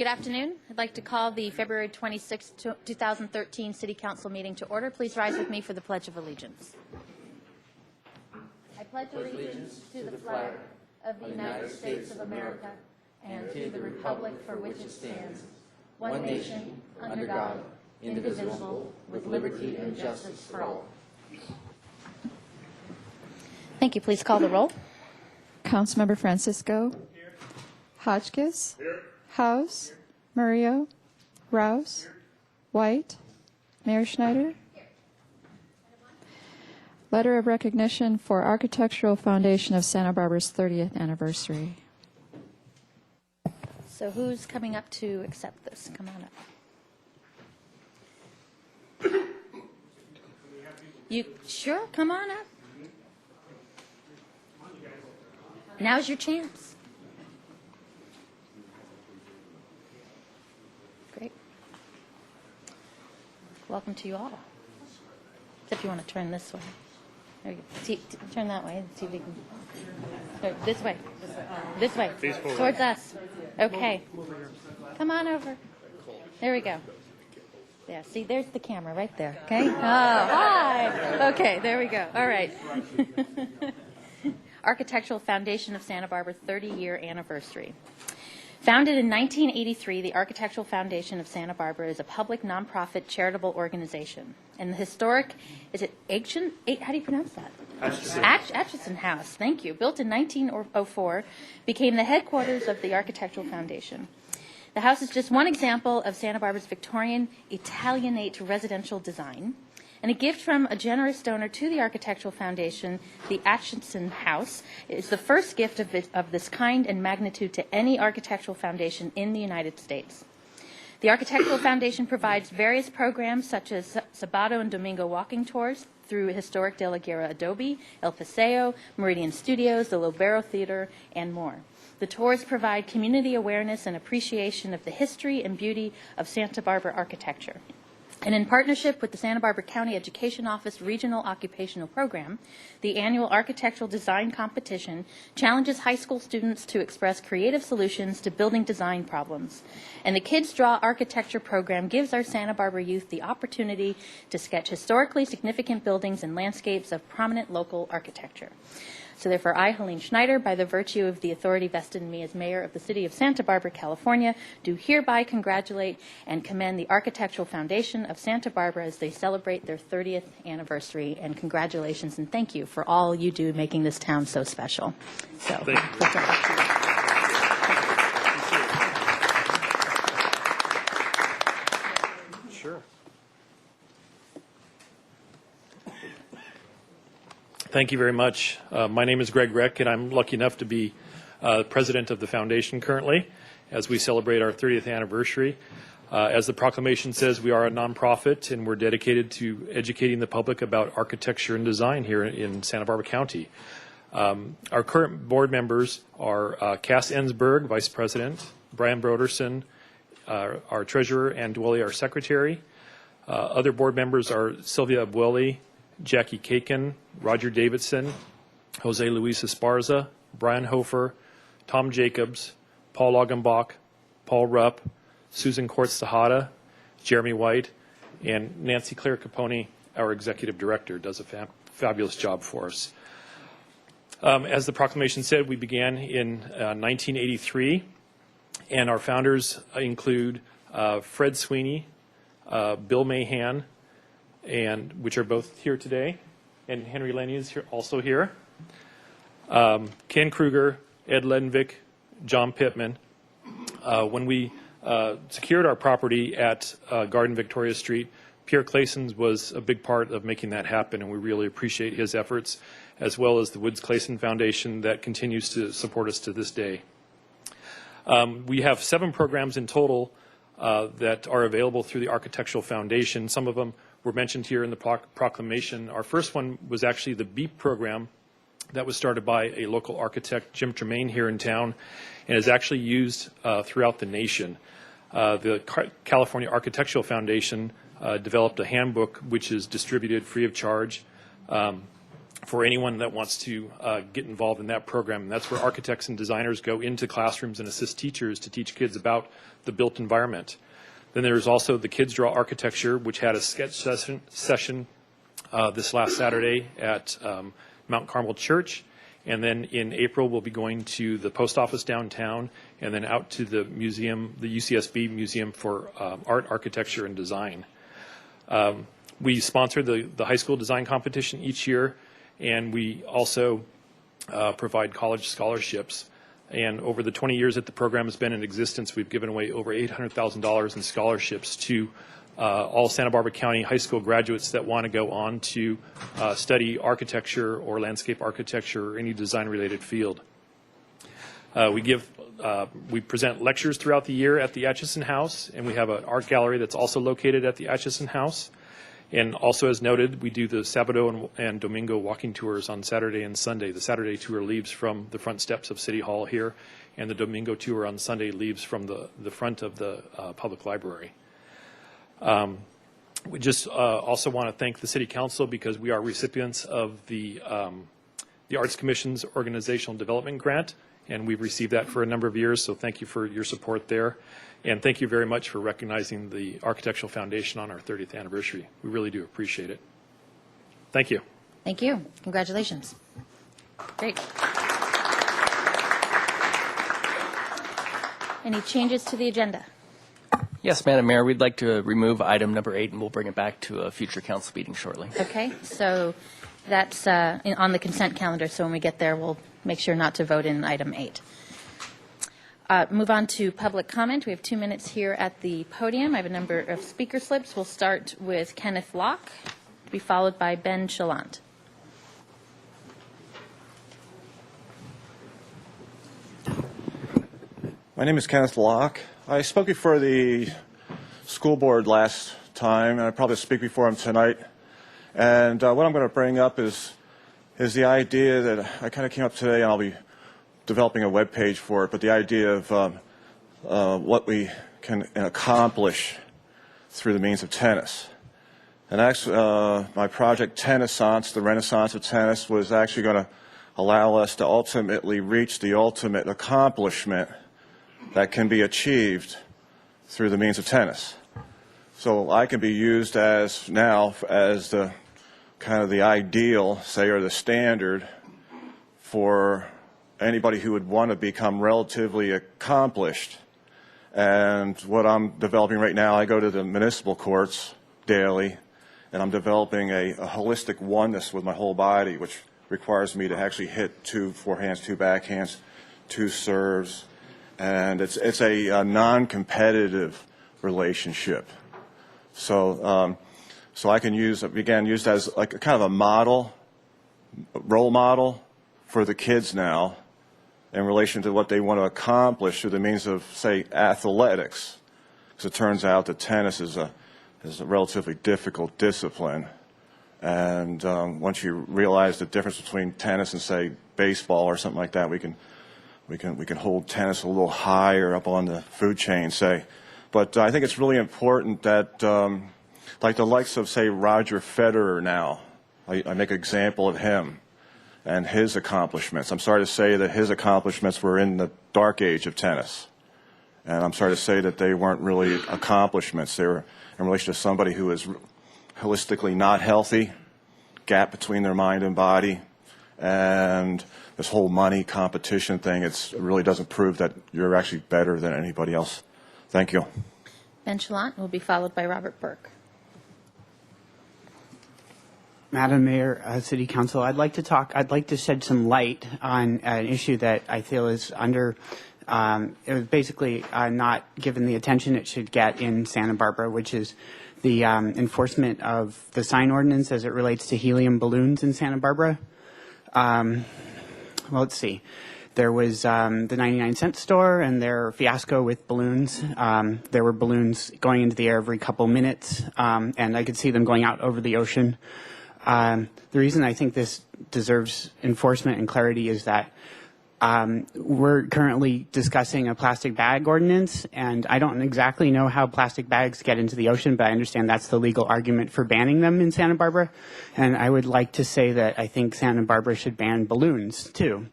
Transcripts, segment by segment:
Good afternoon. I'd like to call the February 26, 2013 City Council meeting to order. Please rise with me for the Pledge of Allegiance. I pledge allegiance to the flag of the United States of America and to the republic for which it stands, one nation, under God, indivisible, with liberty and justice for all. Thank you. Please call the roll. Councilmember Francisco. Here. Hotchkiss. Here. House. Murillo. Rouse. Here. White. Mayor Schneider. Here. Letter of recognition for Architectural Foundation of Santa Barbara's 30th anniversary. So who's coming up to accept this? Come on up. You sure? Come on up. Now's your chance. Great. Welcome to you all. Except you want to turn this way. There you go. See, turn that way and see if we can. This way. This way. Towards us. Okay. Come on over. There we go. Yeah, see, there's the camera right there. Okay? Oh, hi. Okay, there we go. All right. Architectural Foundation of Santa Barbara 30-year anniversary. Founded in 1983, the Architectural Foundation of Santa Barbara is a public nonprofit charitable organization. And the historic, is it Aitchison? How do you pronounce that? Atchison House, thank you. Built in 1904, became the headquarters of the Architectural Foundation. The house is just one example of Santa Barbara's Victorian Italianate residential design. And a gift from a generous donor to the Architectural Foundation, the Atchison House, is the first gift of this kind and magnitude to any architectural foundation in the United States. The Architectural Foundation provides various programs such as Sabato and Domingo walking tours through historic De La Guerra Adobe, El Paseo, Meridian Studios, the Lobero Theater, and more. The tours provide community awareness and appreciation of the history and beauty of Santa Barbara architecture. And in partnership with the Santa Barbara County Education Office Regional Occupational Program, the annual Architectural Design Competition challenges high school students to express creative solutions to building design problems. And the Kids Draw Architecture program gives our Santa Barbara youth the opportunity to sketch historically significant buildings and landscapes of prominent local architecture. So therefore, I, Helene Schneider, by the virtue of the authority vested in me as mayor of the city of Santa Barbara, California, do hereby congratulate and commend the Architectural Foundation of Santa Barbara as they celebrate their 30th anniversary. And congratulations and thank you for all you do making this town so special. So, thank you. Sure. Thank you very much. My name is Greg Reck, and I'm lucky enough to be president of the foundation currently as we celebrate our 30th anniversary. As the proclamation says, we are a nonprofit, and we're dedicated to educating the public about architecture and design here in Santa Barbara County. Our current board members are Cass Ensberg, vice president, Brian Broderson, our treasurer, and Dwelly, our secretary. Other board members are Sylvia Abueli, Jackie Kaken, Roger Davidson, Jose Luis Esparza, Brian Hofer, Tom Jacobs, Paul Augenbach, Paul Rupp, Susan Kortz Tejada, Jeremy White, and Nancy Claire Capone, our executive director, does a fabulous job for us. As the proclamation said, we began in 1983, and our founders include Fred Sweeney, Bill Mahan, and which are both here today, and Henry Lenny is here, also here. Ken Kruger, Ed Lenvik, John Pittman. When we secured our property at Garden Victoria Street, Pierre Clayson was a big part of making that happen, and we really appreciate his efforts, as well as the Woods Clayson Foundation that continues to support us to this day. We have 7 programs in total that are available through the Architectural Foundation. Some of them were mentioned here in the proclamation. Our first one was actually the BEEP program that was started by a local architect, Jim Tremaine, here in town, and is actually used throughout the nation. The California Architectural Foundation developed a handbook which is distributed free of charge for anyone that wants to get involved in that program. And that's where architects and designers go into classrooms and assist teachers to teach kids about the built environment. Then there's also the Kids Draw Architecture, which had a sketch session this last Saturday at Mount Carmel Church. And then in April, we'll be going to the post office downtown and then out to the museum, the UCSB Museum for Art, Architecture, and Design. We sponsor the high school design competition each year, and we also provide college scholarships. And over the 20 years that the program has been in existence, we've given away over $800,000 in scholarships to all Santa Barbara County high school graduates that want to go on to study architecture or landscape architecture or any design-related field. We present lectures throughout the year at the Atchison House, and we have an art gallery that's also located at the Atchison House. And also, as noted, we do the Sabado and Domingo walking tours on Saturday and Sunday. The Saturday tour leaves from the front steps of City Hall here, and the Domingo tour on Sunday leaves from the front of the public library. We just also want to thank the City Council because we are recipients of the Arts Commission's Organizational Development Grant, and we've received that for a number of years, so thank you for your support there. And thank you very much for recognizing the Architectural Foundation on our 30th anniversary. We really do appreciate it. Thank you. Thank you. Congratulations. Great. Any changes to the agenda? Yes, Madam Mayor, we'd like to remove item number 8, and we'll bring it back to a future council meeting shortly. Okay, so that's on the consent calendar, so when we get there, we'll make sure not to vote in item 8. Move on to public comment. We have 2 minutes here at the podium. I have a number of speaker slips. We'll start with Kenneth Locke, to be followed by Ben Chalant. My name is Kenneth Locke. I spoke before the school board last time, and I probably speak before them tonight. And what I'm going to bring up is the idea that I kind of came up today, and I'll be developing a web page for it, but the idea of what we can accomplish through the means of tennis. And actually, my project Tennisance, the Renaissance of Tennis, was actually going to allow us to ultimately reach the ultimate accomplishment that can be achieved through the means of tennis. So I can be used as now as the kind of the ideal, say, or the standard for anybody who would want to become relatively accomplished. And what I'm developing right now, I go to the municipal courts daily, and I'm developing a holistic oneness with my whole body, which requires me to actually hit 2 forehands, 2 backhands, 2 serves, and it's a non-competitive relationship. So so I can began used as like a kind of a model, role model for the kids now in relation to what they want to accomplish through the means of, say, athletics. Because it turns out that tennis is a relatively difficult discipline. And once you realize the difference between tennis and, say, baseball or something like that, we can hold tennis a little higher up on the food chain, say. But I think it's really important that, like the likes of, say, Roger Federer now, I make an example of him and his accomplishments. I'm sorry to say that his accomplishments were in the dark age of tennis. And I'm sorry to say that they weren't really accomplishments. They were in relation to somebody who is holistically not healthy, gap between their mind and body, and this whole money competition thing, it really doesn't prove that you're actually better than anybody else. Thank you. Ben Chalant will be followed by Robert Burke. Madam Mayor, City Council, I'd like to shed some light on an issue that I feel is it was basically not given the attention it should get in Santa Barbara, which is the enforcement of the sign ordinance as it relates to helium balloons in Santa Barbara. Well, let's see. There was the 99-cent store and their fiasco with balloons. There were balloons going into the air every couple minutes, and I could see them going out over the ocean. The reason I think this deserves enforcement and clarity is that We're currently discussing a plastic bag ordinance, and I don't exactly know how plastic bags get into the ocean, but I understand that's the legal argument for banning them in Santa Barbara. And I would like to say that I think Santa Barbara should ban balloons, too.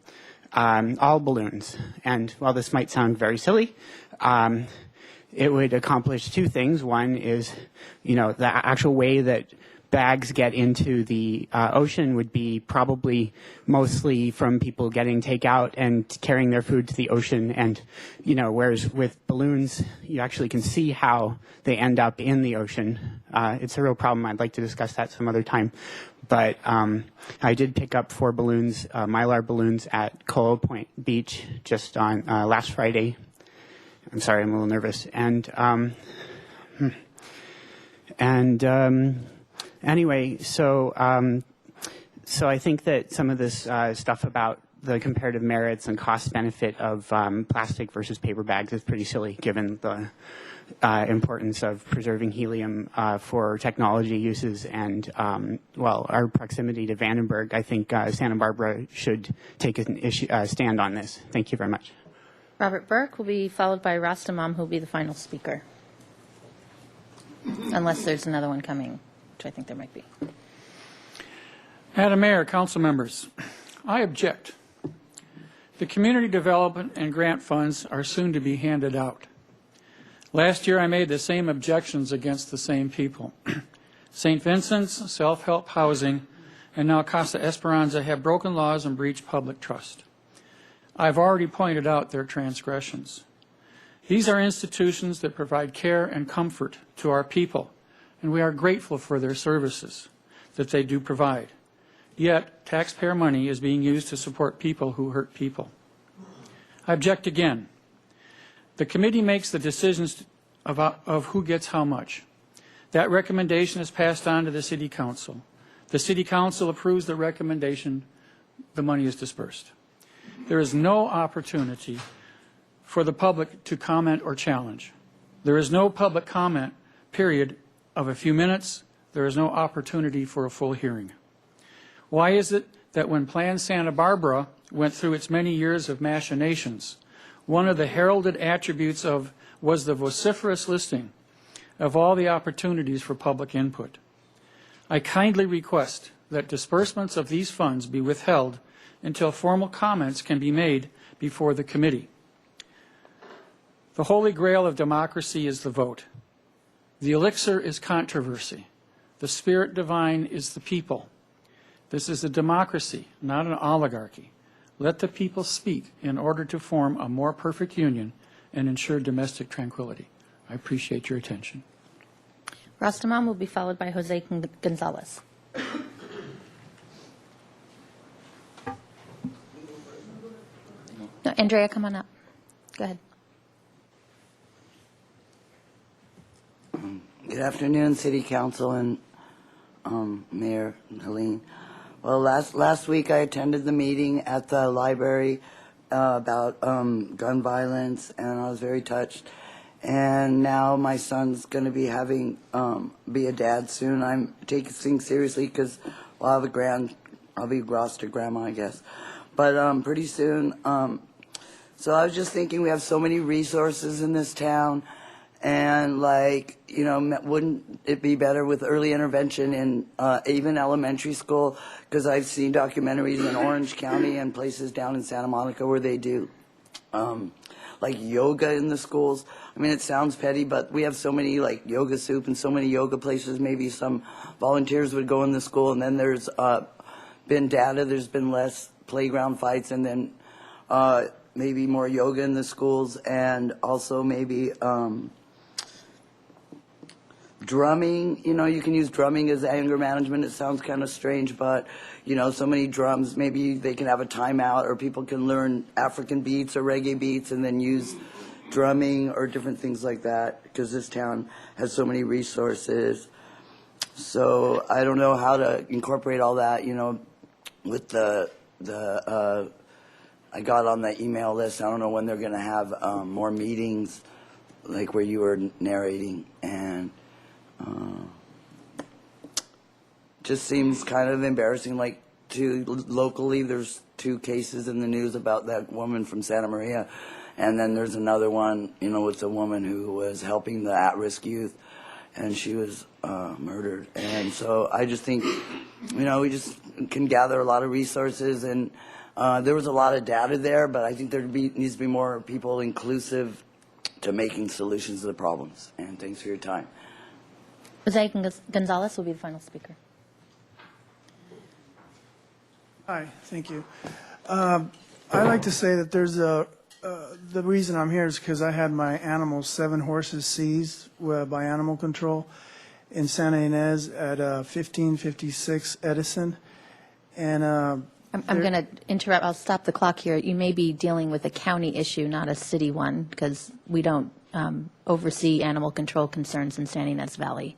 All balloons. And while this might sound very silly, it would accomplish two things. One is, the actual way that bags get into the ocean would be probably mostly from people getting takeout and carrying their food to the ocean. And, whereas with balloons, you actually can see how they end up in the ocean. It's a real problem. I'd like to discuss that some other time. But I did pick up 4 balloons, Mylar balloons at Coal Point Beach just on last Friday. I'm sorry, I'm a little nervous. Anyway, so I think that some of this stuff about the comparative merits and cost benefit of plastic versus paper bags is pretty silly, given the importance of preserving helium for technology uses and, our proximity to Vandenberg. I think Santa Barbara should take a stand on this. Thank you very much. Robert Burke will be followed by Rastamam, who will be the final speaker. Unless there's another one coming, which I think there might be. Madam Mayor, council members, I object. The community development and grant funds are soon to be handed out. Last year I made the same objections against the same people. St. Vincent's, self-help housing, and now Casa Esperanza have broken laws and breached public trust. I've already pointed out their transgressions. These are institutions that provide care and comfort to our people, and we are grateful for their services that they do provide. Yet, taxpayer money is being used to support people who hurt people. I object again. The committee makes the decisions of who gets how much. That recommendation is passed on to the City Council. The City Council approves the recommendation. The money is dispersed. There is no opportunity for the public to comment or challenge. There is no public comment period of a few minutes. There is no opportunity for a full hearing. Why is it that when Plan Santa Barbara went through its many years of machinations, one of the heralded attributes was the vociferous listing of all the opportunities for public input? I kindly request that disbursements of these funds be withheld until formal comments can be made before the committee. The holy grail of democracy is the vote. The elixir is controversy. The spirit divine is the people. This is a democracy, not an oligarchy. Let the people speak in order to form a more perfect union and ensure domestic tranquility. I appreciate your attention. Rastamam will be followed by Jose Gonzalez. No, Andrea, come on up. Go ahead. Good afternoon, City Council and Mayor Helene. Well, last week I attended the meeting at the library about gun violence, and I was very touched. And now my son's going to be be a dad soon. I'm taking things seriously because I'll be Gloucester grandma, I guess. But pretty soon. So I was just thinking, we have so many resources in this town. And wouldn't it be better with early intervention in even elementary school? Because I've seen documentaries in Orange County and places down in Santa Monica where they do like yoga in the schools. I mean, it sounds petty, but we have so many like yoga soup and so many yoga places. Maybe some volunteers would go in the school, and then there's been data. There's been less playground fights, and then maybe more yoga in the schools, and also maybe drumming. You can use drumming as anger management. It sounds kind of strange, but so many drums, maybe they can have a timeout, or people can learn African beats or reggae beats and then use drumming or different things like that, because this town has so many resources. So I don't know how to incorporate all that, with I got on the email list. I don't know when they're going to have more meetings, like where you were narrating, and just seems kind of embarrassing. Like locally, there's two cases in the news about that woman from Santa Maria. And then there's another one, you know, with a woman who was helping the at-risk youth, and she was murdered. And so I just think, you know, we just can gather a lot of resources, and there was a lot of data there, but I think needs to be more people inclusive to making solutions to the problems. And thanks for your time. Jose Gonzalez will be the final speaker. Hi, thank you. I'd like to say that there's the reason I'm here is because I had my animals, 7 horses, seized by animal control in Santa Ynez at 1556 Edison. And I'm going to interrupt. I'll stop the clock here. You may be dealing with a county issue, not a city one, because we don't oversee animal control concerns in Santa Ynez Valley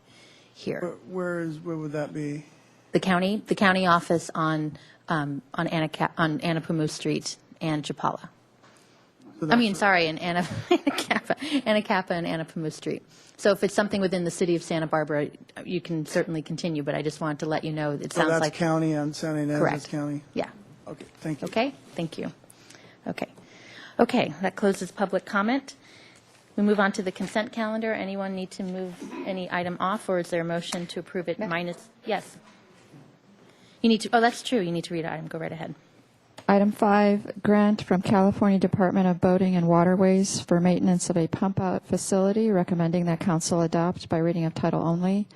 here. where would that be? The county office on Anapamu Street and Chapala. I mean, sorry, in Anacapa and Anapamu Street. So if it's something within the city of Santa Barbara, you can certainly continue, but I just wanted to let you know, it sounds that's like... county on Santa Ynez, Correct. that's county? Yeah. Okay, thank you. Okay, thank you. Okay, that closes public comment. We move on to the consent calendar. Anyone need to move any item off, or is there a motion to approve it minus? Yes. You need to, oh, that's true. You need to read an item. Go right ahead. Item 5, grant from California Department of Boating and Waterways for maintenance of a pump-out facility, recommending that council adopt by reading of title only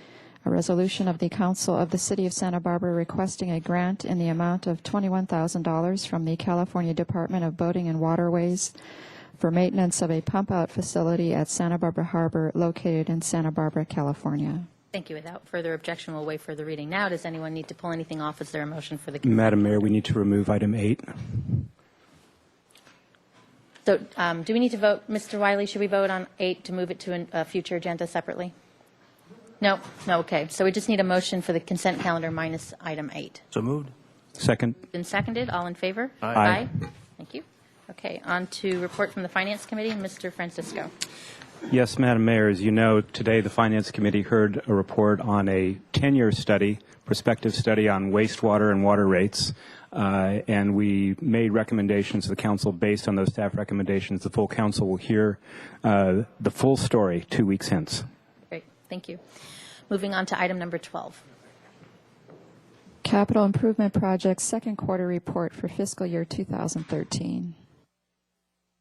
a resolution of the Council of the City of Santa Barbara requesting a grant in the amount of $21,000 from the California Department of Boating and Waterways for maintenance of a pump-out facility at Santa Barbara Harbor located in Santa Barbara, California. Thank you. Without further objection, we'll waive further reading now. Does anyone need to pull anything off? Is there a motion for the consent? Madam Mayor, we need to remove item 8. So do we need to vote, Mr. Wiley, should we vote on 8 to move it to a future agenda separately? No, okay. So we just need a motion for the consent calendar minus item 8. So moved. Second. Been seconded. All in favor? Aye. Thank you. Okay, on to report from the Finance Committee. Mr. Francisco. Yes, Madam Mayor, as you know, today the Finance Committee heard a report on a 10-year study, prospective study on wastewater and water rates, and we made recommendations to the council based on those staff recommendations. The full council will hear the full story 2 weeks hence. Great, thank you. Moving on to item number 12. Capital Improvement Project second quarter report for fiscal year 2013.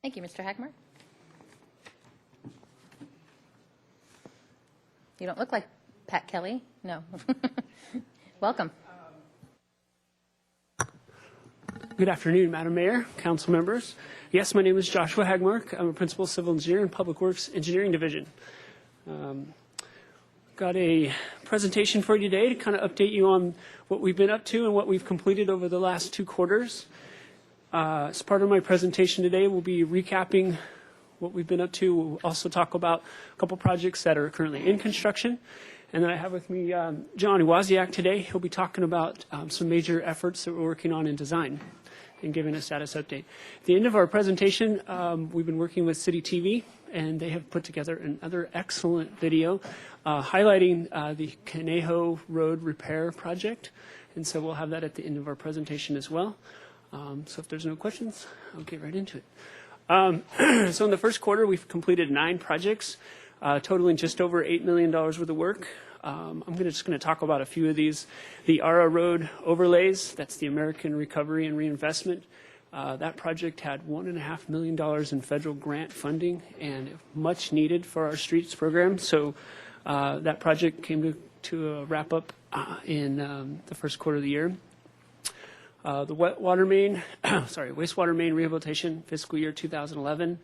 Thank you, Mr. Hagmer. You don't look like Pat Kelly. No. Welcome. Good afternoon, Madam Mayor, council members. Yes, my name is Joshua Hagmark. I'm a principal civil engineer in Public Works Engineering Division. Got a presentation for you today to kind of update you on what we've been up to and what we've completed over the last 2 quarters. As part of my presentation today, we'll be recapping what we've been up to. We'll also talk about a couple projects that are currently in construction. And then I have with me John Iwaziak today. He'll be talking about some major efforts that we're working on in design and giving a status update. At the end of our presentation, we've been working with City TV, and they have put together another excellent video highlighting the Conejo Road repair project. And so we'll have that at the end of our presentation as well. So if there's no questions, I'll get right into it. So in the first quarter, we've completed 9 projects, totaling just over $8 million worth of work. I'm just going to talk about a few of these. The ARA Road overlays, that's the American Recovery and Reinvestment. That project had $1.5 million in federal grant funding and much needed for our streets program. So that project came to a wrap up in the first quarter of the year. The wastewater main rehabilitation, fiscal year 2011,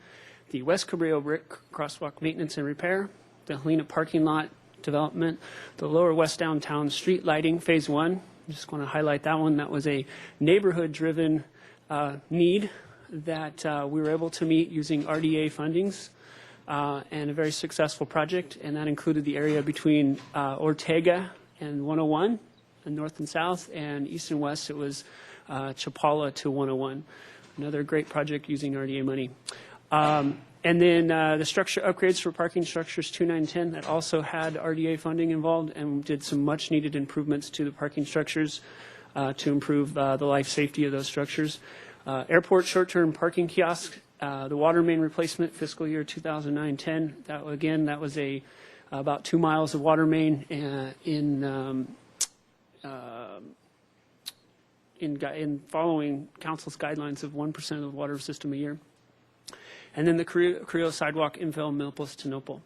the West Carrillo brick crosswalk maintenance and repair, the Helena parking lot development, the lower west downtown street lighting, phase 1. I just want to highlight that one. That was a neighborhood-driven need that we were able to meet using RDA fundings and a very successful project, and that included the area between Ortega and 101, and north and south, and east and west. It was Chapala to 101. Another great project using RDA money. And then the structure upgrades for parking structures 2, 9, 10 that also had RDA funding involved, and did some much needed improvements to the parking structures. to improve the life safety of those structures. Airport short-term parking kiosk, the water main replacement, fiscal year 2009-10. That was about 2 miles of water main in following council's guidelines of 1% of the water system a year. And then the Carrillo Sidewalk infill Milpas to Nopal.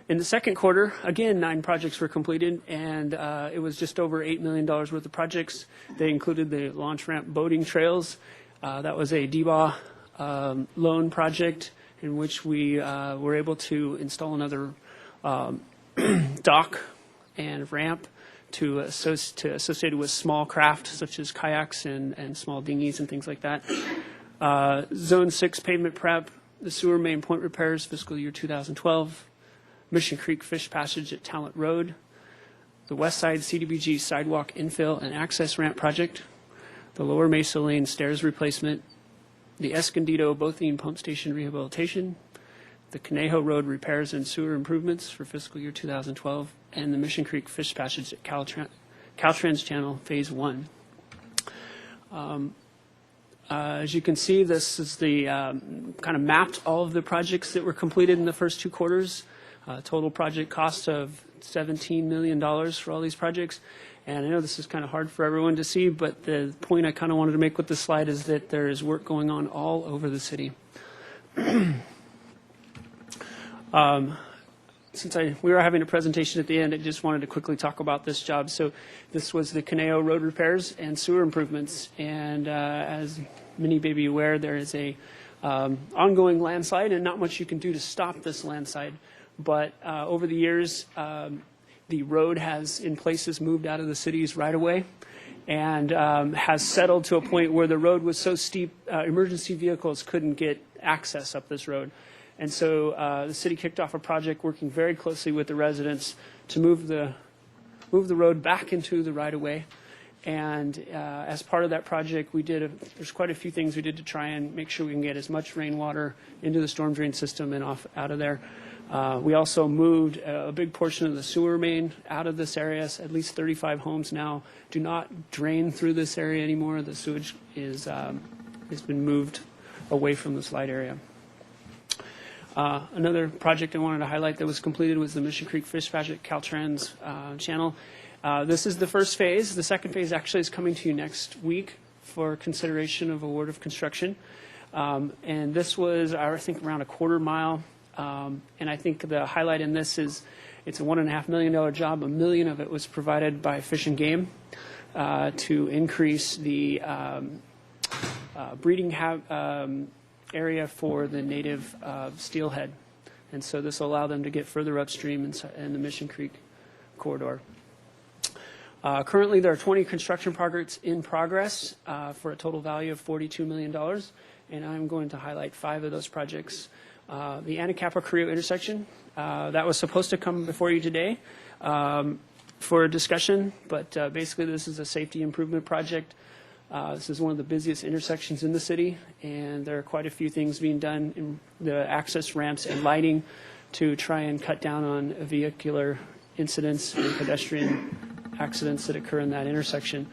In the second quarter, again, 9 projects were completed, and it was just over $8 million worth of projects. They included the launch ramp boating trails. That was a DBA loan project in which we were able to install another dock and ramp associated with small craft such as kayaks and small dinghies and things like that. Zone 6 pavement prep, the sewer main point repairs, fiscal year 2012. Mission Creek Fish Passage at Talent Road, the West Side CDBG Sidewalk Infill and Access Ramp Project, the Lower Mesa Lane Stairs Replacement, the Escondido Bothene Pump Station Rehabilitation, the Conejo Road Repairs and Sewer Improvements for fiscal year 2012, and the Mission Creek Fish Passage at Caltrans Channel Phase 1. As you can see, this is the kind of mapped all of the projects that were completed in the first 2 quarters. Total project cost of $17 million for all these projects. And I know this is kind of hard for everyone to see, but the point I kind of wanted to make with this slide is that there is work going on all over the city. Since we were having a presentation at the end, I just wanted to quickly talk about this job. So this was the Conejo Road repairs and sewer improvements. And as many may be aware, there is a ongoing landslide, and not much you can do to stop this landslide. But over the years, the road has in places moved out of the city's right-of-way and has settled to a point where the road was so steep, emergency vehicles couldn't get access up this road. And so the city kicked off a project working very closely with the residents to move the road back into the right-of-way. And as part of that project, there's quite a few things we did to try and make sure we can get as much rainwater into the storm drain system and out of there. We also moved a big portion of the sewer main out of this area. At least 35 homes now do not drain through this area anymore. The sewage has been moved away from the slide area. Another project I wanted to highlight that was completed was the Mission Creek Fish Patch at Caltrans Channel. This is the first phase. The second phase actually is coming to you next week for consideration of award of construction. And this was, I think, around a quarter mile. And I think the highlight in this is it's a $1.5 million job. $1 million of it was provided by Fish and Game to increase the breeding area for the native steelhead. And so this will allow them to get further upstream in the Mission Creek corridor. Currently, there are 20 construction projects in progress for a total value of $42 million. And I'm going to highlight 5 of those projects. The Anacapa Carrillo intersection, that was supposed to come before you today for a discussion, but basically this is a safety improvement project. This is one of the busiest intersections in the city, and there are quite a few things being done in the access ramps and lighting to try and cut down on vehicular incidents and pedestrian accidents that occur in that intersection.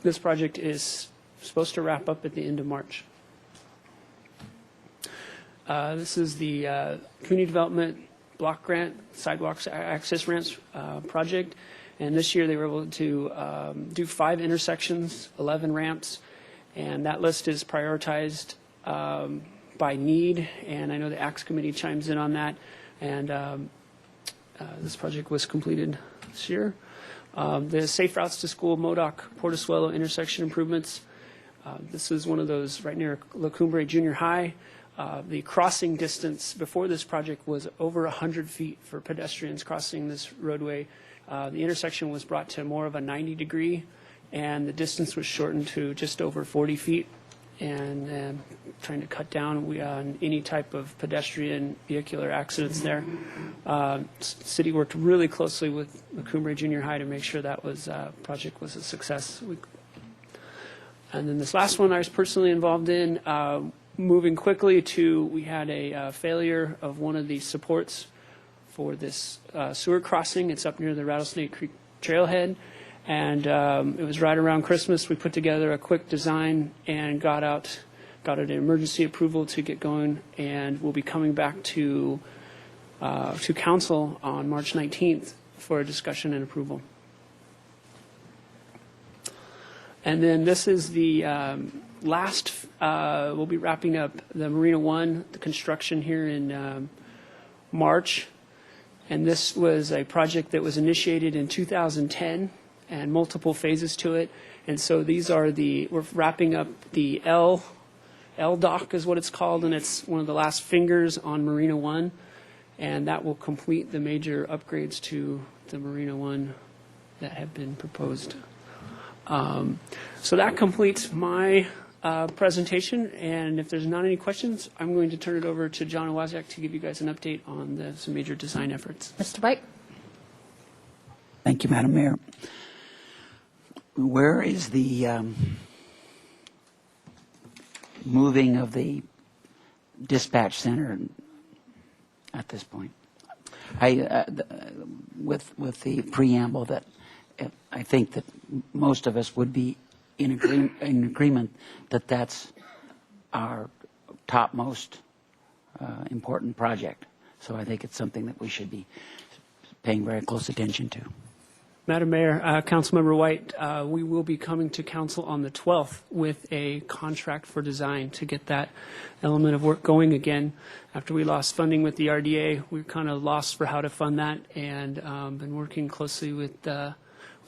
This project is supposed to wrap up at the end of March. This is the Community Development Block Grant Sidewalks Access Ramps project. And this year they were able to do 5 intersections, 11 ramps. And that list is prioritized by need. And I know the ACTS committee chimes in on that. And this project was completed this year. The Safe Routes to School Modoc Portesuello intersection improvements. This is one of those right near La Cumbre Junior High. The crossing distance before this project was over 100 feet for pedestrians crossing this roadway. The intersection was brought to more of a 90-degree, and the distance was shortened to just over 40 feet, and trying to cut down on any type of pedestrian vehicular accidents there. City worked really closely with La Cumbre Junior High to make sure that project was a success. And then this last one I was personally involved in, moving quickly we had a failure of one of the supports for this sewer crossing. It's up near the Rattlesnake Creek trailhead. And it was right around Christmas. We put together a quick design and got it an emergency approval to get going, and we'll be coming back to council on March 19th for a discussion and approval. And then this is the last, we'll be wrapping up the Marina One, the construction here in March. And this was a project that was initiated in 2010 and multiple phases to it. And so these are we're wrapping up the L dock is what it's called, and it's one of the last fingers on Marina One. And that will complete the major upgrades to the Marina One that have been proposed. So that completes my presentation, and if there's not any questions, I'm going to turn it over to John Owasiak to give you guys an update on some major design efforts. Mr. White? Thank you, Madam Mayor. Where is the moving of the dispatch center at this point? With the preamble that I think that most of us would be in agreement that that's our topmost important project. So I think it's something that we should be paying very close attention to. Madam Mayor, Councilmember White, we will be coming to council on the 12th with a contract for design to get that element of work going again. After we lost funding with the RDA, we were kind of lost for how to fund that, and been working closely with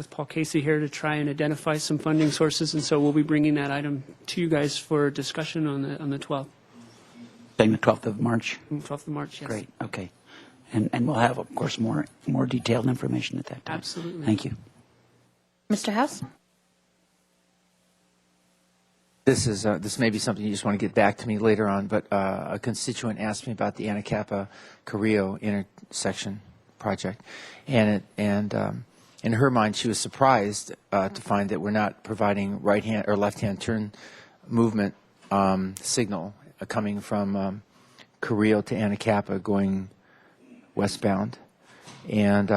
Paul Casey here to try and identify some funding sources, and so we'll be bringing that item to you guys for discussion on the 12th. Saying the 12th of March? 12th of March, yes. Great, okay. And we'll have, of course, more detailed information at that time. Absolutely. Thank you. Mr. House? This may be something you just want to get back to me later on, but a constituent asked me about the Anacapa Carrillo intersection project, and in her mind, she was surprised to find that we're not providing right-hand or left-hand turn movement signal coming from Carrillo to Anacapa going westbound. And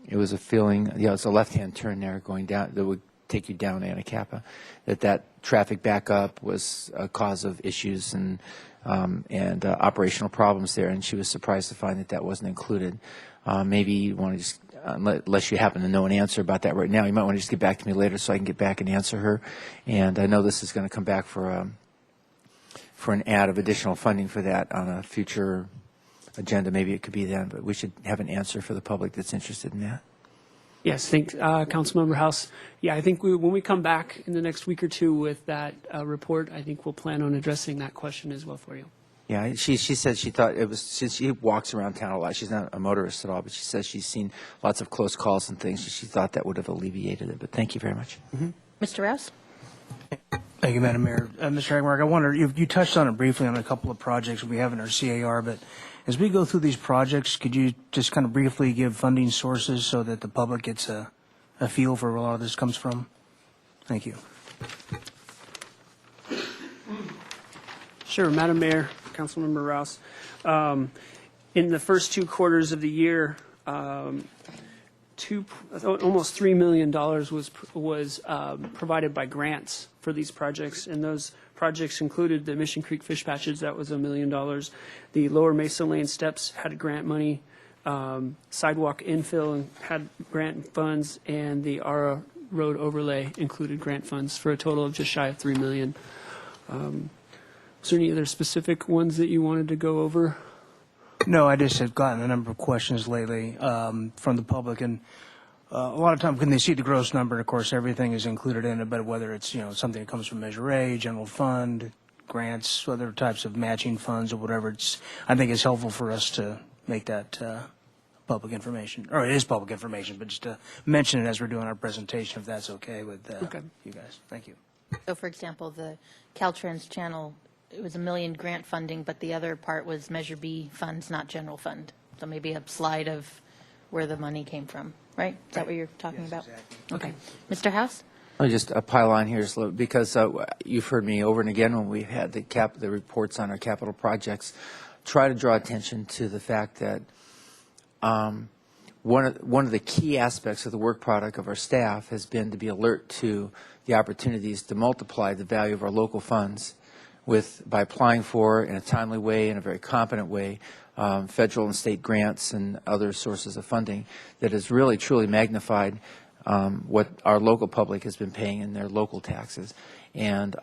it was a feeling, it's a left-hand turn there going down that would take you down Anacapa, that traffic backup was a cause of issues and operational problems there, and she was surprised to find that wasn't included. Maybe you want to just, unless you happen to know an answer about that right now, you might want to just get back to me later so I can get back and answer her. And I know this is going to come back for an add of additional funding for that on a future agenda. Maybe it could be then, but we should have an answer for the public that's interested in that. Yes, thanks, Councilmember House. Yeah, I think when we come back in the next week or two with that report, I think we'll plan on addressing that question as well for you. Yeah, she said she thought it was, since she walks around town a lot, she's not a motorist at all, but she says she's seen lots of close calls and things, she thought that would have alleviated it. But thank you very much. Mm-hmm. Mr. Rouse? Thank you, Madam Mayor. Mr. Hagmark, I wonder, you touched on it briefly on a couple of projects we have in our CAR, but as we go through these projects, could you just kind of briefly give funding sources so that the public gets a feel for where a lot of this comes from? Thank you. Sure, Madam Mayor, Councilmember Rouse. In the first 2 quarters of the year, almost $3 million was provided by grants for these projects, and those projects included the Mission Creek Fish Patches, that was $1 million. The Lower Mesa Lane Steps had grant money. Sidewalk Infill had grant funds, and the Ara Road Overlay included grant funds for a total of just shy of $3 million. Is there any other specific ones that you wanted to go over? No, I just have gotten a number of questions lately from the public, and a lot of times when they see the gross number, of course, everything is included in it, but whether it's something that comes from Measure A, General Fund, grants, other types of matching funds or whatever, I think it's helpful for us to make that public information, or it is public information, but just to mention it as we're doing our presentation, if that's okay with you guys. Thank you. So, for example, the Caltrans channel, it was $1 million grant funding, but the other part was Measure B funds, not general fund. So maybe a slide of where the money came from, right? Is that what you're talking about? Exactly. Okay. Mr. House? I'll just pile on here just a little, because you've heard me over and again when we've had the reports on our capital projects, try to draw attention to the fact that one of the key aspects of the work product of our staff has been to be alert to the opportunities to multiply the value of our local funds by applying for, in a timely way, in a very competent way, federal and state grants and other sources of funding that has really truly magnified what our local public has been paying in their local taxes. And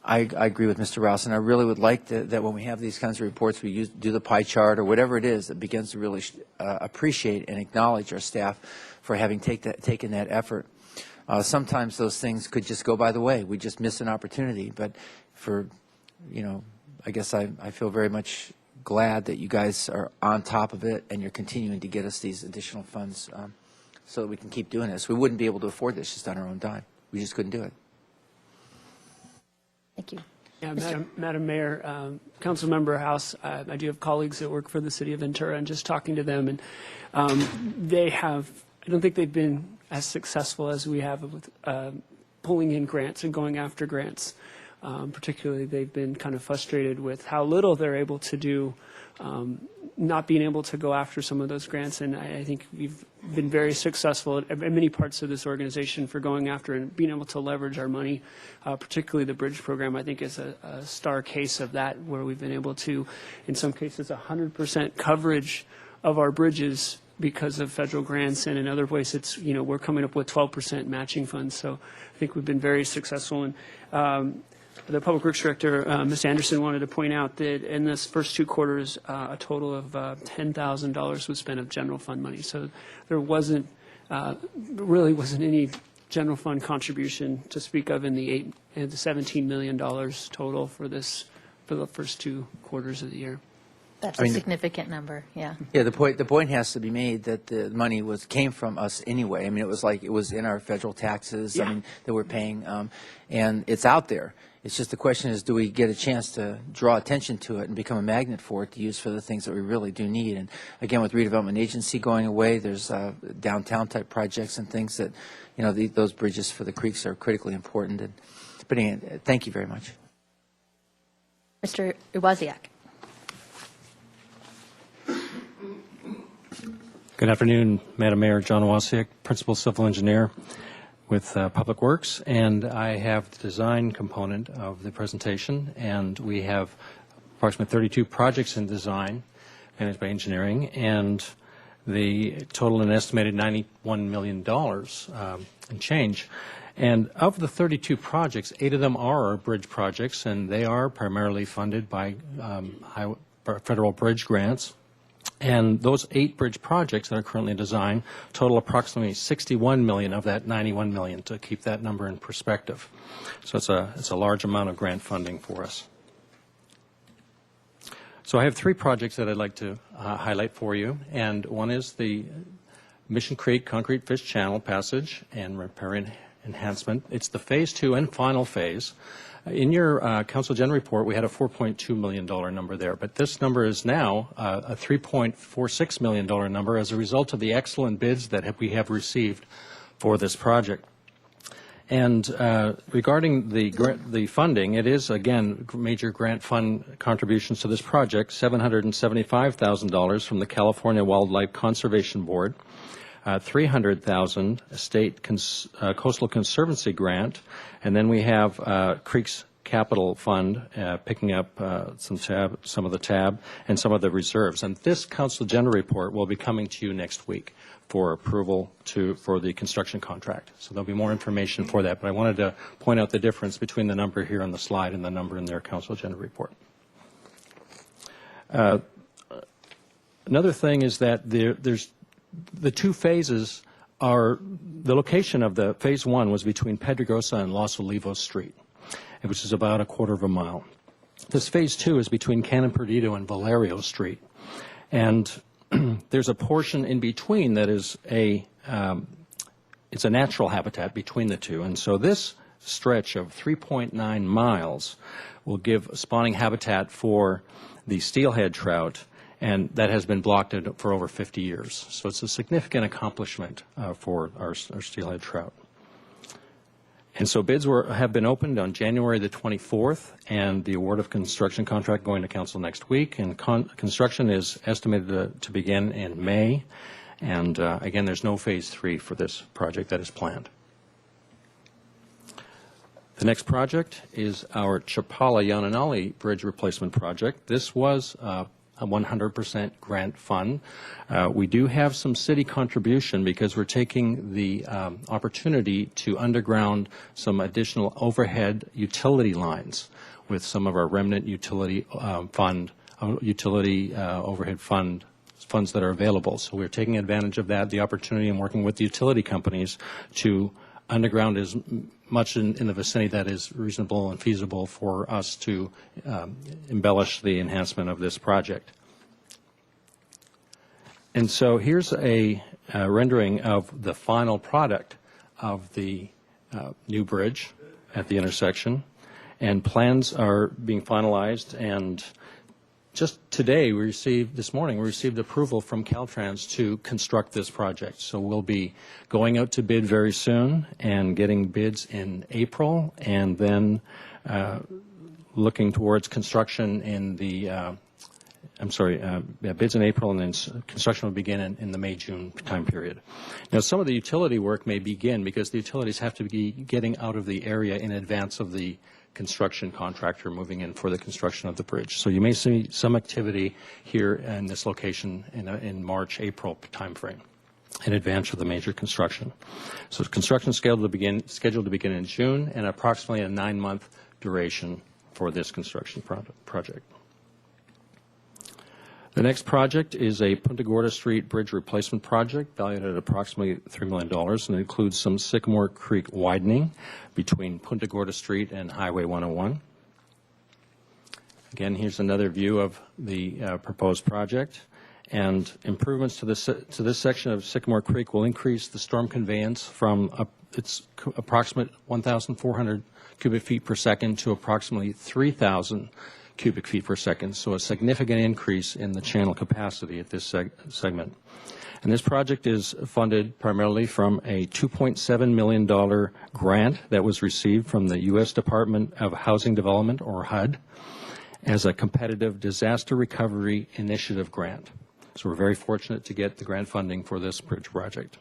I agree with Mr. Rouse, and I really would like that when we have these kinds of reports, we do the pie chart or whatever it is that begins to really appreciate and acknowledge our staff for having taken that effort. Sometimes those things could just go by the way. We just miss an opportunity. But I guess I feel very much glad that you guys are on top of it and you're continuing to get us these additional funds so that we can keep doing this. We wouldn't be able to afford this just on our own dime. We just couldn't do it. Thank you. Yeah, Madam Mayor, Councilmember House, I do have colleagues that work for the City of Ventura, and just talking to them, and I don't think they've been as successful as we have with pulling in grants and going after grants. Particularly, they've been kind of frustrated with how little they're able to do, not being able to go after some of those grants. And I think we've been very successful at many parts of this organization for going after and being able to leverage our money, particularly the bridge program, I think is a star case of that, where we've been able to, in some cases, 100% coverage of our bridges because of federal grants, and in other places, we're coming up with 12% matching funds. So I think we've been very successful. And the Public Works Director, Ms. Anderson, wanted to point out that in this first 2 quarters, a total of $10,000 was spent of general fund money. So there really wasn't any general fund contribution to speak of in the $17 million total for the first 2 quarters of the year. That's a significant number, yeah. Yeah, the point has to be made that the money came from us anyway. I mean, it was in our federal taxes. Yeah. I mean, that we're paying, and it's out there. It's just the question is, do we get a chance to draw attention to it and become a magnet for it to use for the things that we really do need? And again, with redevelopment agency going away, there's downtown type projects and things that, those bridges for the creeks are critically important. But anyway, thank you very much. Mr. Iwaziak. Good afternoon, Madam Mayor. John Wasiak, Principal Civil Engineer with Public Works, and I have the design component of the presentation, and we have approximately 32 projects in design managed by engineering, and the total an estimated $91 million and change. And of the 32 projects, 8 of them are our bridge projects, and they are primarily funded by federal bridge grants. And those 8 bridge projects that are currently in design total approximately $61 million of that $91 million, to keep that number in perspective. So it's a large amount of grant funding for us. So I have 3 projects that I'd like to highlight for you, and one is the Mission Creek Concrete Fish Channel Passage and Riparian Enhancement. It's the Phase 2 and final phase. In your Council General Report, we had a $4.2 million number there, but this number is now a $3.46 million number as a result of the excellent bids that we have received for this project. And regarding the funding, it is, again, major grant fund contributions to this project, $775,000 from the California Wildlife Conservation Board, $300,000 state coastal conservancy grant, and then we have Creeks Capital Fund picking up some of the tab and some of the reserves. And this Council General Report will be coming to you next week for approval for the construction contract. So there'll be more information for that. But I wanted to point out the difference between the number here on the slide and the number in their Council General Report. Another thing is that there's the 2 phases are, the location of the Phase 1 was between Pedregosa and Los Olivos Street, which is about a quarter of a mile. This Phase 2 is between Canon Perdido and Valerio Street. And there's a portion in between that is it's a natural habitat between the 2. And so this stretch of 3.9 miles will give spawning habitat for the steelhead trout, and that has been blocked for over 50 years. So it's a significant accomplishment for our steelhead trout. And so bids have been opened on January the 24th, and the award of construction contract going to council next week. And construction is estimated to begin in May, And again, there's no phase 3 for this project that is planned. The next project is our Chapala Yanonali Bridge Replacement Project. This was a 100% grant fund. We do have some city contribution because we're taking the opportunity to underground some additional overhead utility lines with some of our remnant utility overhead funds that are available. So we're taking advantage of that, the opportunity, and working with the utility companies to underground as much in the vicinity that is reasonable and feasible for us to embellish the enhancement of this project. And so here's a rendering of the final product of the new bridge at the intersection. And plans are being finalized, and just today, this morning, we received approval from Caltrans to construct this project. So we'll be going out to bid very soon and getting bids in April, and then looking towards construction in the, bids in April, and then construction will begin in the May-June time period. Now, some of the utility work may begin because the utilities have to be getting out of the area in advance of the construction contractor moving in for the construction of the bridge. So you may see some activity here in this location in March, April timeframe in advance of the major construction. So construction scheduled to begin in June, and approximately a 9-month duration for this construction project. The next project is a Punta Gorda Street Bridge Replacement Project valued at approximately $3 million, and it includes some Sycamore Creek widening between Punta Gorda Street and Highway 101. Again, here's another view of the proposed project. And improvements to this section of Sycamore Creek will increase the storm conveyance from its approximate 1,400 cubic feet per second to approximately 3,000 cubic feet per second, so a significant increase in the channel capacity at this segment. And this project is funded primarily from a $2.7 million grant that was received from the U.S. Department of Housing Development, or HUD, as a competitive disaster recovery initiative grant. So we're very fortunate to get the grant funding for this bridge project.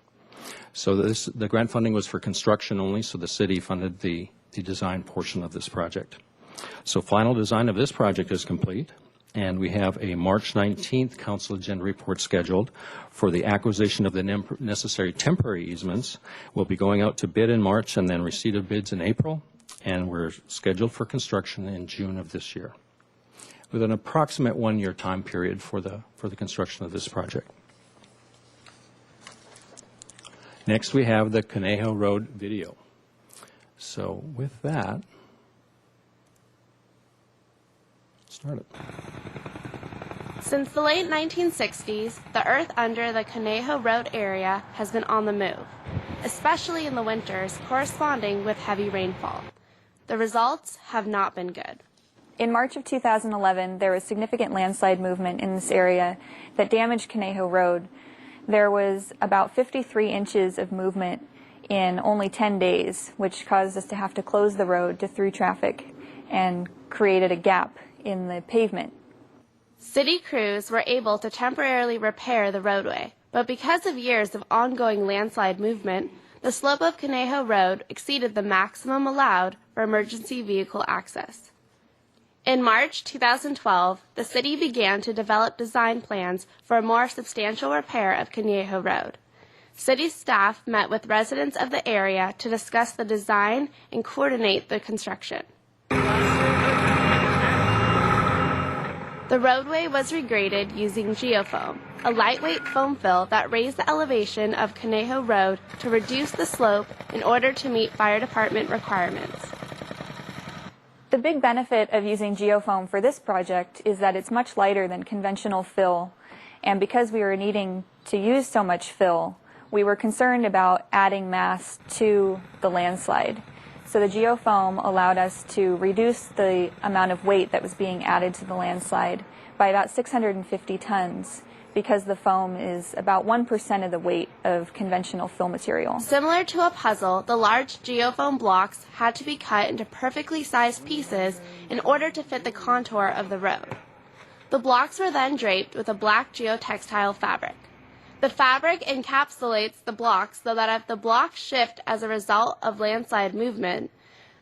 So the grant funding was for construction only, so the city funded the design portion of this project. So final design of this project is complete, and we have a March 19th council agenda report scheduled for the acquisition of the necessary temporary easements. We'll be going out to bid in March and then receipt of bids in April, and we're scheduled for construction in June of this year, with an approximate 1-year time period for the construction of this project. Next, we have the Conejo Road video. So with that, start it. Since the late 1960s, the earth under the Conejo Road area has been on the move, especially in the winters corresponding with heavy rainfall. The results have not been good. In March of 2011, there was significant landslide movement in this area that damaged Conejo Road. There was about 53 inches of movement in only 10 days, which caused us to have to close the road to through traffic and created a gap in the pavement. City crews were able to temporarily repair the roadway, but because of years of ongoing landslide movement, the slope of Conejo Road exceeded the maximum allowed for emergency vehicle access. In March 2012, the city began to develop design plans for a more substantial repair of Conejo Road. City staff met with residents of the area to discuss the design and coordinate the construction. The roadway was regraded using geofoam, a lightweight foam fill that raised the elevation of Conejo Road to reduce the slope in order to meet fire department requirements. The big benefit of using geofoam for this project is that it's much lighter than conventional fill, and because we were needing to use so much fill, we were concerned about adding mass to the landslide. So the geofoam allowed us to reduce the amount of weight that was being added to the landslide by about 650 tons, because the foam is about 1% of the weight of conventional fill material. Similar to a puzzle, the large geofoam blocks had to be cut into perfectly sized pieces in order to fit the contour of the road. The blocks were then draped with a black geotextile fabric. The fabric encapsulates the blocks so that if the blocks shift as a result of landslide movement,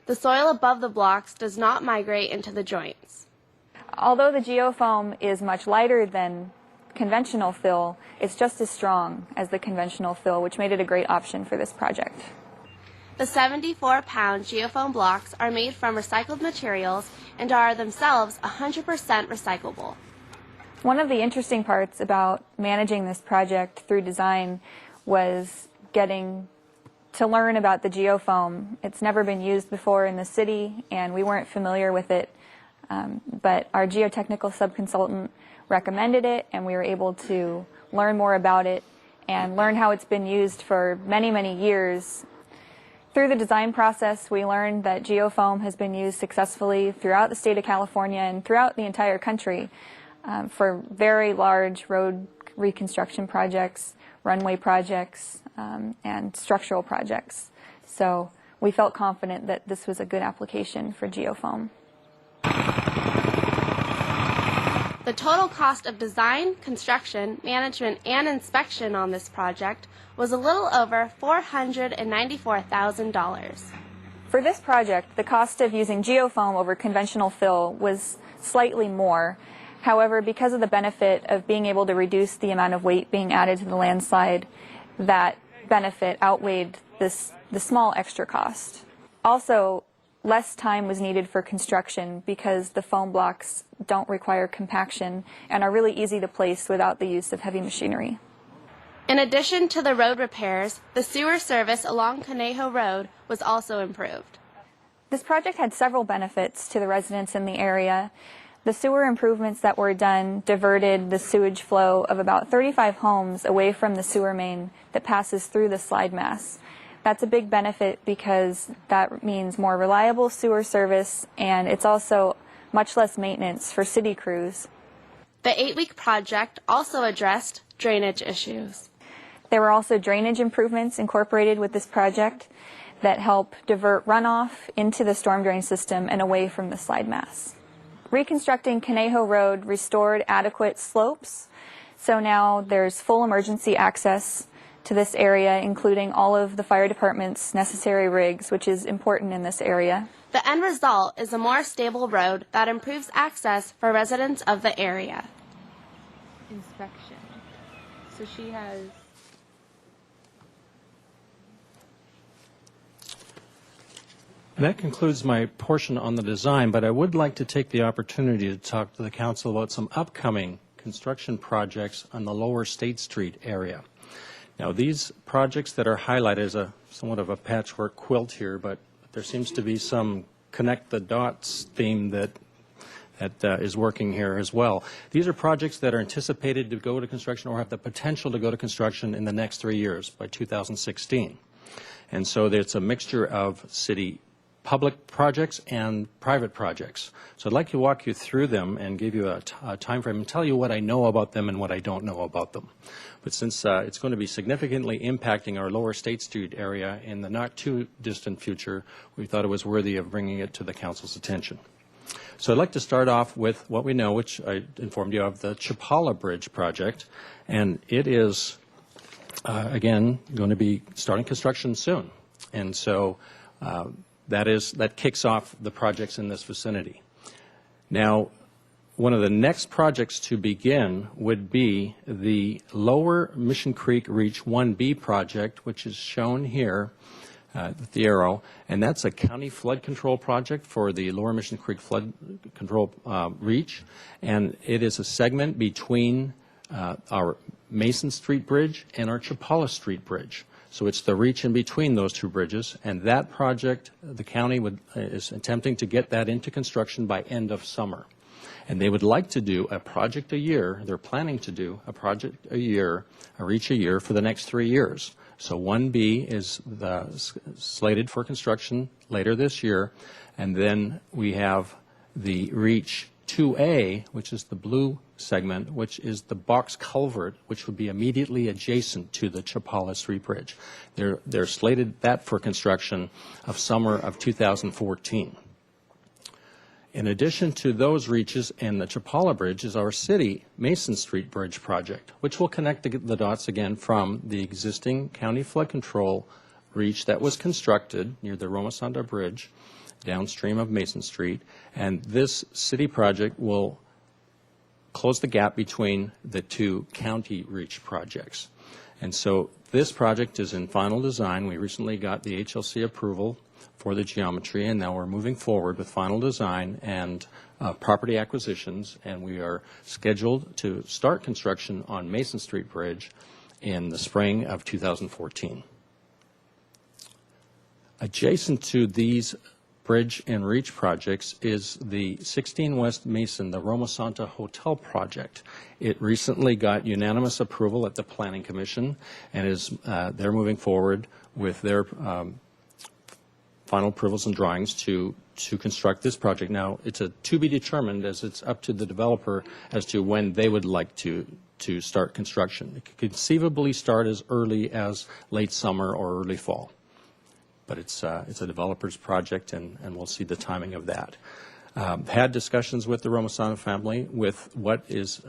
the soil above the blocks does not migrate into the joints. Although the geofoam is much lighter than conventional fill, it's just as strong as the conventional fill, which made it a great option for this project. The 74-pound geofoam blocks are made from recycled materials and are themselves 100% recyclable. One of the interesting parts about managing this project through design was getting to learn about the geofoam. It's never been used before in the city, and we weren't familiar with it, but our geotechnical subconsultant recommended it, and we were able to learn more about it and learn how it's been used for many, many years. Through the design process, we learned that geofoam has been used successfully throughout the state of California and throughout the entire country for very large road reconstruction projects, runway projects, and structural projects. So we felt confident that this was a good application for geofoam. The total cost of design, construction, management, and inspection on this project was a little over $494,000. For this project, the cost of using geofoam over conventional fill was slightly more. However, because of the benefit of being able to reduce the amount of weight being added to the landslide, that benefit outweighed the small extra cost. Also, less time was needed for construction because the foam blocks don't require compaction and are really easy to place without the use of heavy machinery. In addition to the road repairs, the sewer service along Conejo Road was also improved. This project had several benefits to the residents in the area. The sewer improvements that were done diverted the sewage flow of about 35 homes away from the sewer main that passes through the slide mass. That's a big benefit because that means more reliable sewer service, and it's also much less maintenance for city crews. The 8-week project also addressed drainage issues. There were also drainage improvements incorporated with this project that help divert runoff into the storm drain system and away from the slide mass. Reconstructing Conejo Road restored adequate slopes, so now there's full emergency access to this area, including all of the fire department's necessary rigs, which is important in this area. The end result is a more stable road that improves access for residents of the area. Inspection. So she has... That concludes my portion on the design, but I would like to take the opportunity to talk to the council about some upcoming construction projects on the lower State Street area. Now, these projects that are highlighted as somewhat of a patchwork quilt here, but there seems to be some connect the dots theme that is working here as well. These are projects that are anticipated to go to construction or have the potential to go to construction in the next 3 years by 2016. And so it's a mixture of city public projects and private projects. So I'd like to walk you through them and give you a time frame and tell you what I know about them and what I don't know about them. But since it's going to be significantly impacting our lower State Street area in the not too distant future, we thought it was worthy of bringing it to the council's attention. So I'd like to start off with what we know, which I informed you of, the Chapala Bridge project. And it is, again, going to be starting construction soon. And so that kicks off the projects in this vicinity. Now, one of the next projects to begin would be the Lower Mission Creek Reach 1B project, which is shown here with the arrow, and that's a county flood control project for the Lower Mission Creek Flood Control Reach, and it is a segment between our Mason Street Bridge and our Chapala Street Bridge. So it's the reach in between those two bridges, and that project, the county is attempting to get that into construction by end of summer. And they would like to do a project a year. They're planning to do a project a year, a reach a year for the next 3 years. So 1B is slated for construction later this year, and then we have the reach 2A, which is the blue segment, which is the box culvert, which would be immediately adjacent to the Chapala Street Bridge. They're slated that for construction of summer of 2014. In addition to those reaches and the Chapala Bridge is our city Mason Street Bridge project, which will connect the dots again from the existing county flood control reach that was constructed near the Roma Santa Bridge downstream of Mason Street. And this city project will close the gap between the two county reach projects. And so this project is in final design. We recently got the HLC approval for the geometry, and now we're moving forward with final design and property acquisitions, and we are scheduled to start construction on Mason Street Bridge in the spring of 2014. Adjacent to these bridge and reach projects is the 16 West Mason, the Roma Santa Hotel project. It recently got unanimous approval at the Planning Commission, and they're moving forward with their final approvals and drawings to construct this project. Now, it's a to be determined, as it's up to the developer as to when they would like to start construction. It could conceivably start as early as late summer or early fall. But it's a developer's project, and we'll see the timing of that. Had discussions with the Roma Santa family with what is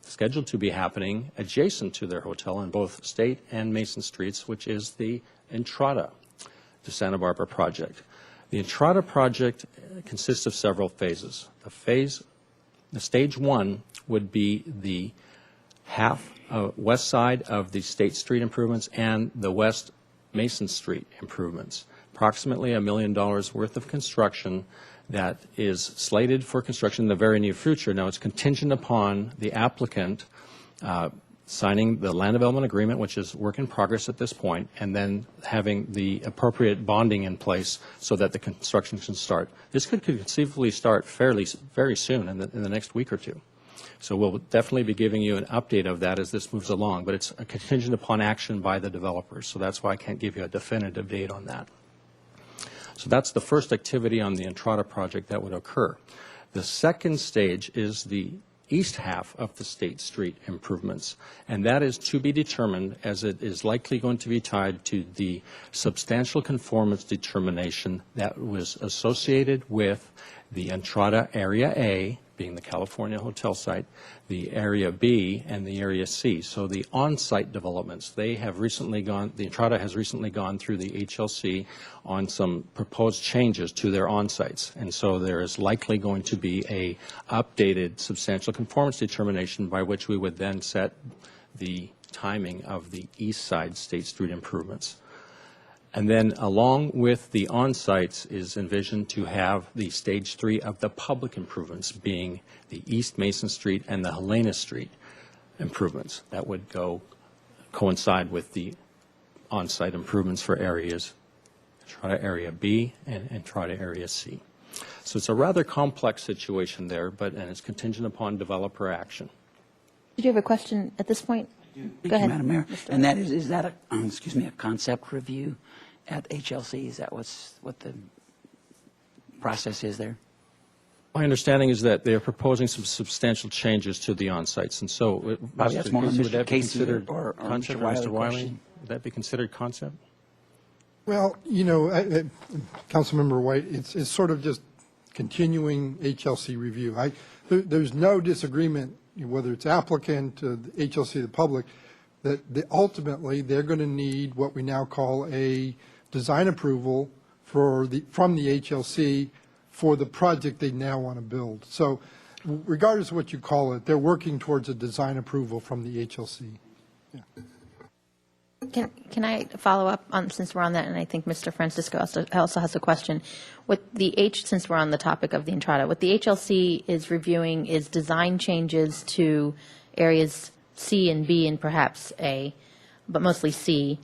scheduled to be happening adjacent to their hotel on both State and Mason Streets, which is the Entrada to Santa Barbara project. The Entrada project consists of several phases. The stage one would be the west side of the State Street improvements and the west Mason Street improvements. Approximately $1 million worth of construction that is slated for construction in the very near future. Now, it's contingent upon the applicant signing the land development agreement, which is work in progress at this point, and then having the appropriate bonding in place so that the construction can start. This could conceivably start very soon, in the next week or two. So we'll definitely be giving you an update of that as this moves along, but it's a contingent upon action by the developers, so that's why I can't give you a definitive date on that. So that's the first activity on the Entrada project that would occur. The second stage is the east half of the State Street improvements, and that is to be determined, as it is likely going to be tied to the substantial conformance determination that was associated with the Entrada Area A, being the California hotel site, the Area B, and the Area C. So the on-site developments, the Entrada has recently gone through the HLC on some proposed changes to their on-sites. And so there is likely going to be a updated substantial conformance determination by which we would then set the timing of the east side State Street improvements. And then along with the on-sites is envisioned to have the stage 3 of the public improvements, being the East Mason Street and the Helena Street improvements. That would coincide with the on-site improvements for areas, Entrada Area B and Entrada Area C. So it's a rather complex situation there, and it's contingent upon developer action. Did you have a question at this point? Go ahead, Madam Mayor. And that is that a concept review at HLC? Is that what the process is there? My understanding is that they are proposing some substantial changes to the on-sites, and so Probably that's more Mr. would that be Casey considered or concept, Mr. Wiley Mr. Wiley? question. Would that be considered concept? Well, Councilmember White, it's sort of just continuing HLC review. There's no disagreement, whether it's applicant, the HLC, the public, that ultimately they're going to need what we now call a design approval from the HLC for the project they now want to build. So regardless of what you call it, they're working towards a design approval from the HLC. Yeah. Can I follow up on, since we're on that, and I think Mr. Francisco also has a question. Since we're on the topic of the Entrada, what the HLC is reviewing is design changes to areas C and B and perhaps A, but mostly C.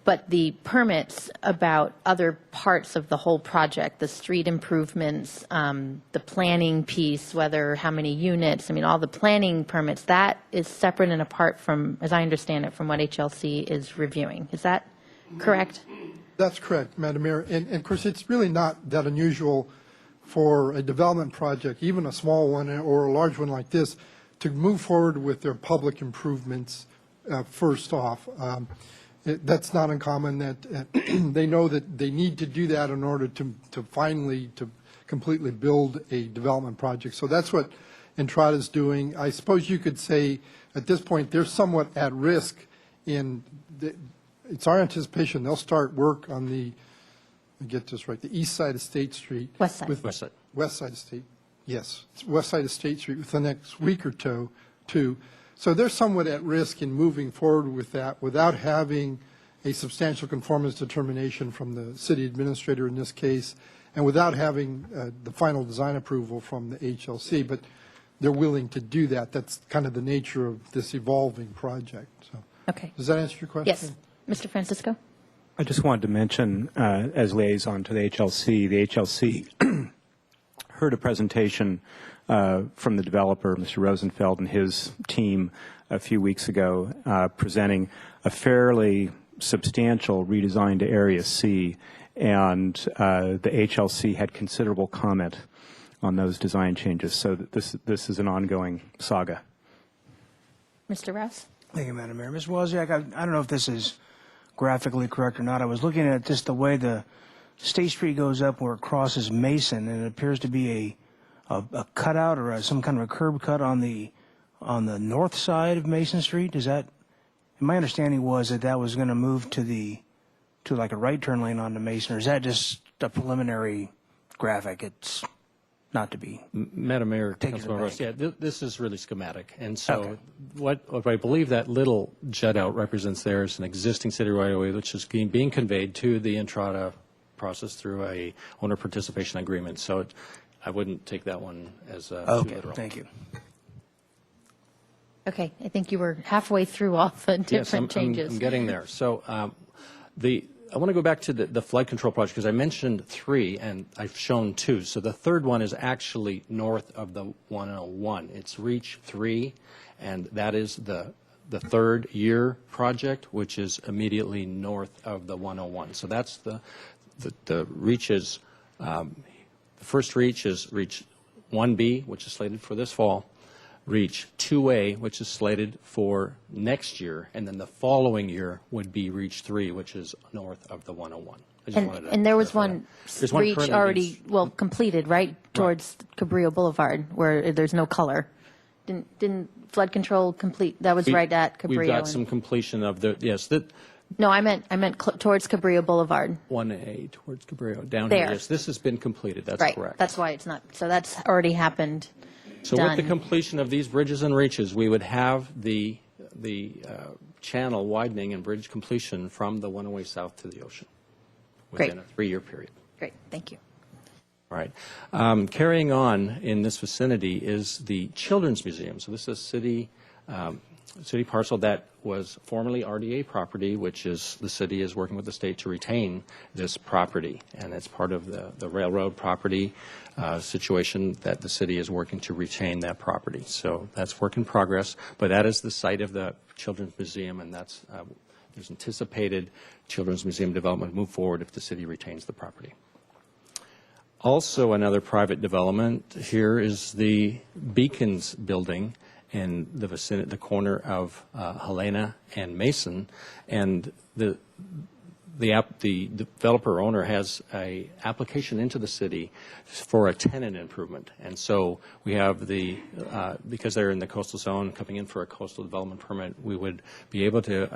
But the permits about other parts of the whole project, the street improvements, the planning piece, how many units, all the planning permits, that is separate and apart from, as I understand it, from what HLC is reviewing. Is that correct? That's correct, Madam Mayor. And of course, it's really not that unusual for a development project, even a small one or a large one like this, to move forward with their public improvements first off. That's not uncommon. That they know that they need to do that in order to finally completely build a development project. So that's what Entrada's doing. I suppose you could say at this point they're somewhat at risk in it's our anticipation they'll start work on the, let me get this right, the east side of State Street. West side. West side of State, yes. It's west side of State Street within the next week or two. So they're somewhat at risk in moving forward with that without having a substantial conformance determination from the city administrator in this case, and without having the final design approval from the HLC. But they're willing to do that. That's kind of the nature of this evolving project. So, Okay. does that answer your question? Yes. Mr. Francisco? I just wanted to mention, as liaison to the HLC heard a presentation from the developer, Mr. Rosenfeld, and his team a few weeks ago, presenting a fairly substantial redesign to Area C, and the HLC had considerable comment on those design changes. So this is an ongoing saga. Mr. Rouse? Thank you, Madam Mayor. Ms. Wozniak, I don't know if this is graphically correct or not. I was looking at just the way the State Street goes up where it crosses Mason, and it appears to be a cutout or some kind of a curb cut on the north side of Mason Street. Is that? My understanding was that was going to move to like a right turn lane onto Mason, or is that just a preliminary graphic? It's not to be. Madam Mayor, Councilman Ross, yeah, this is really schematic. And so what I believe that little jut out represents there is an existing city right-of-way which is being conveyed to the Entrada process through a owner participation agreement. So I wouldn't take that one as too literal. Thank you. Okay, I think you were halfway through all the different changes. I'm getting there. So I want to go back to the flood control project because I mentioned 3 and I've shown 2. So the third one is actually north of the 101. It's Reach 3, and that is the third year project, which is immediately north of the 101. So that's the reaches. The first reach is Reach 1B, which is slated for this fall. Reach 2A, which is slated for next year, and then the following year would be Reach 3, which is north of the 101. And there was one reach already, completed, right, towards Cabrillo Boulevard, where there's no color. Didn't flood control complete, that was right at Cabrillo. We've got some completion of the, yes. No, I meant towards Cabrillo Boulevard. 1A towards Cabrillo, down there. Here, yes. This has been completed, that's right. correct. That's why it's not, so that's already happened. So with the completion of these bridges and reaches, we would have the channel widening and bridge completion from the 108 south to the ocean within a 3-year period. Great, thank you. All right. Carrying on in this vicinity is the Children's Museum. So this is city parcel that was formerly RDA property, which is the city is working with the state to retain this property, and it's part of the railroad property situation that the city is working to retain that property. So that's work in progress, but that is the site of the Children's Museum, and that's there's anticipated Children's Museum development move forward if the city retains the property. Also, another private development here is the Beacons building in the vicinity, the corner of Helena and Mason, and the developer owner has a application into the city for a tenant improvement, and so we have because they're in the coastal zone coming in for a coastal development permit, we would be able to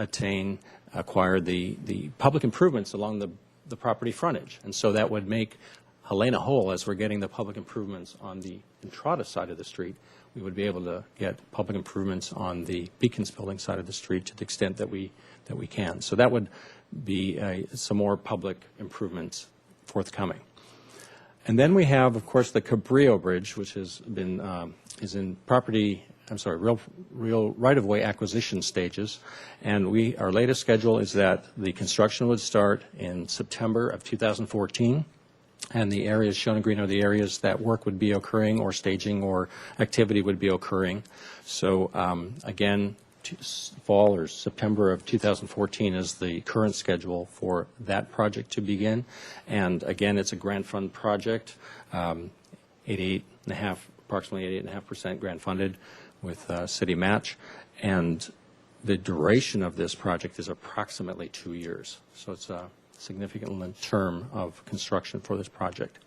acquire the public improvements along the property frontage, and so that would make Helena whole as we're getting the public improvements on the Entrada side of the street. We would be able to get public improvements on the Beacons building side of the street to the extent that we can. So that would be some more public improvements forthcoming. And then we have, of course, the Cabrillo Bridge, which has been is in real right-of-way acquisition stages. And our latest schedule is that the construction would start in September of 2014. And the areas shown in green are the areas that work would be occurring or staging or activity would be occurring. So again, fall or September of 2014 is the current schedule for that project to begin. And again, it's a grant fund project, approximately 88.5% grant funded with city match. And the duration of this project is approximately 2 years. So it's a significant term of construction for this project.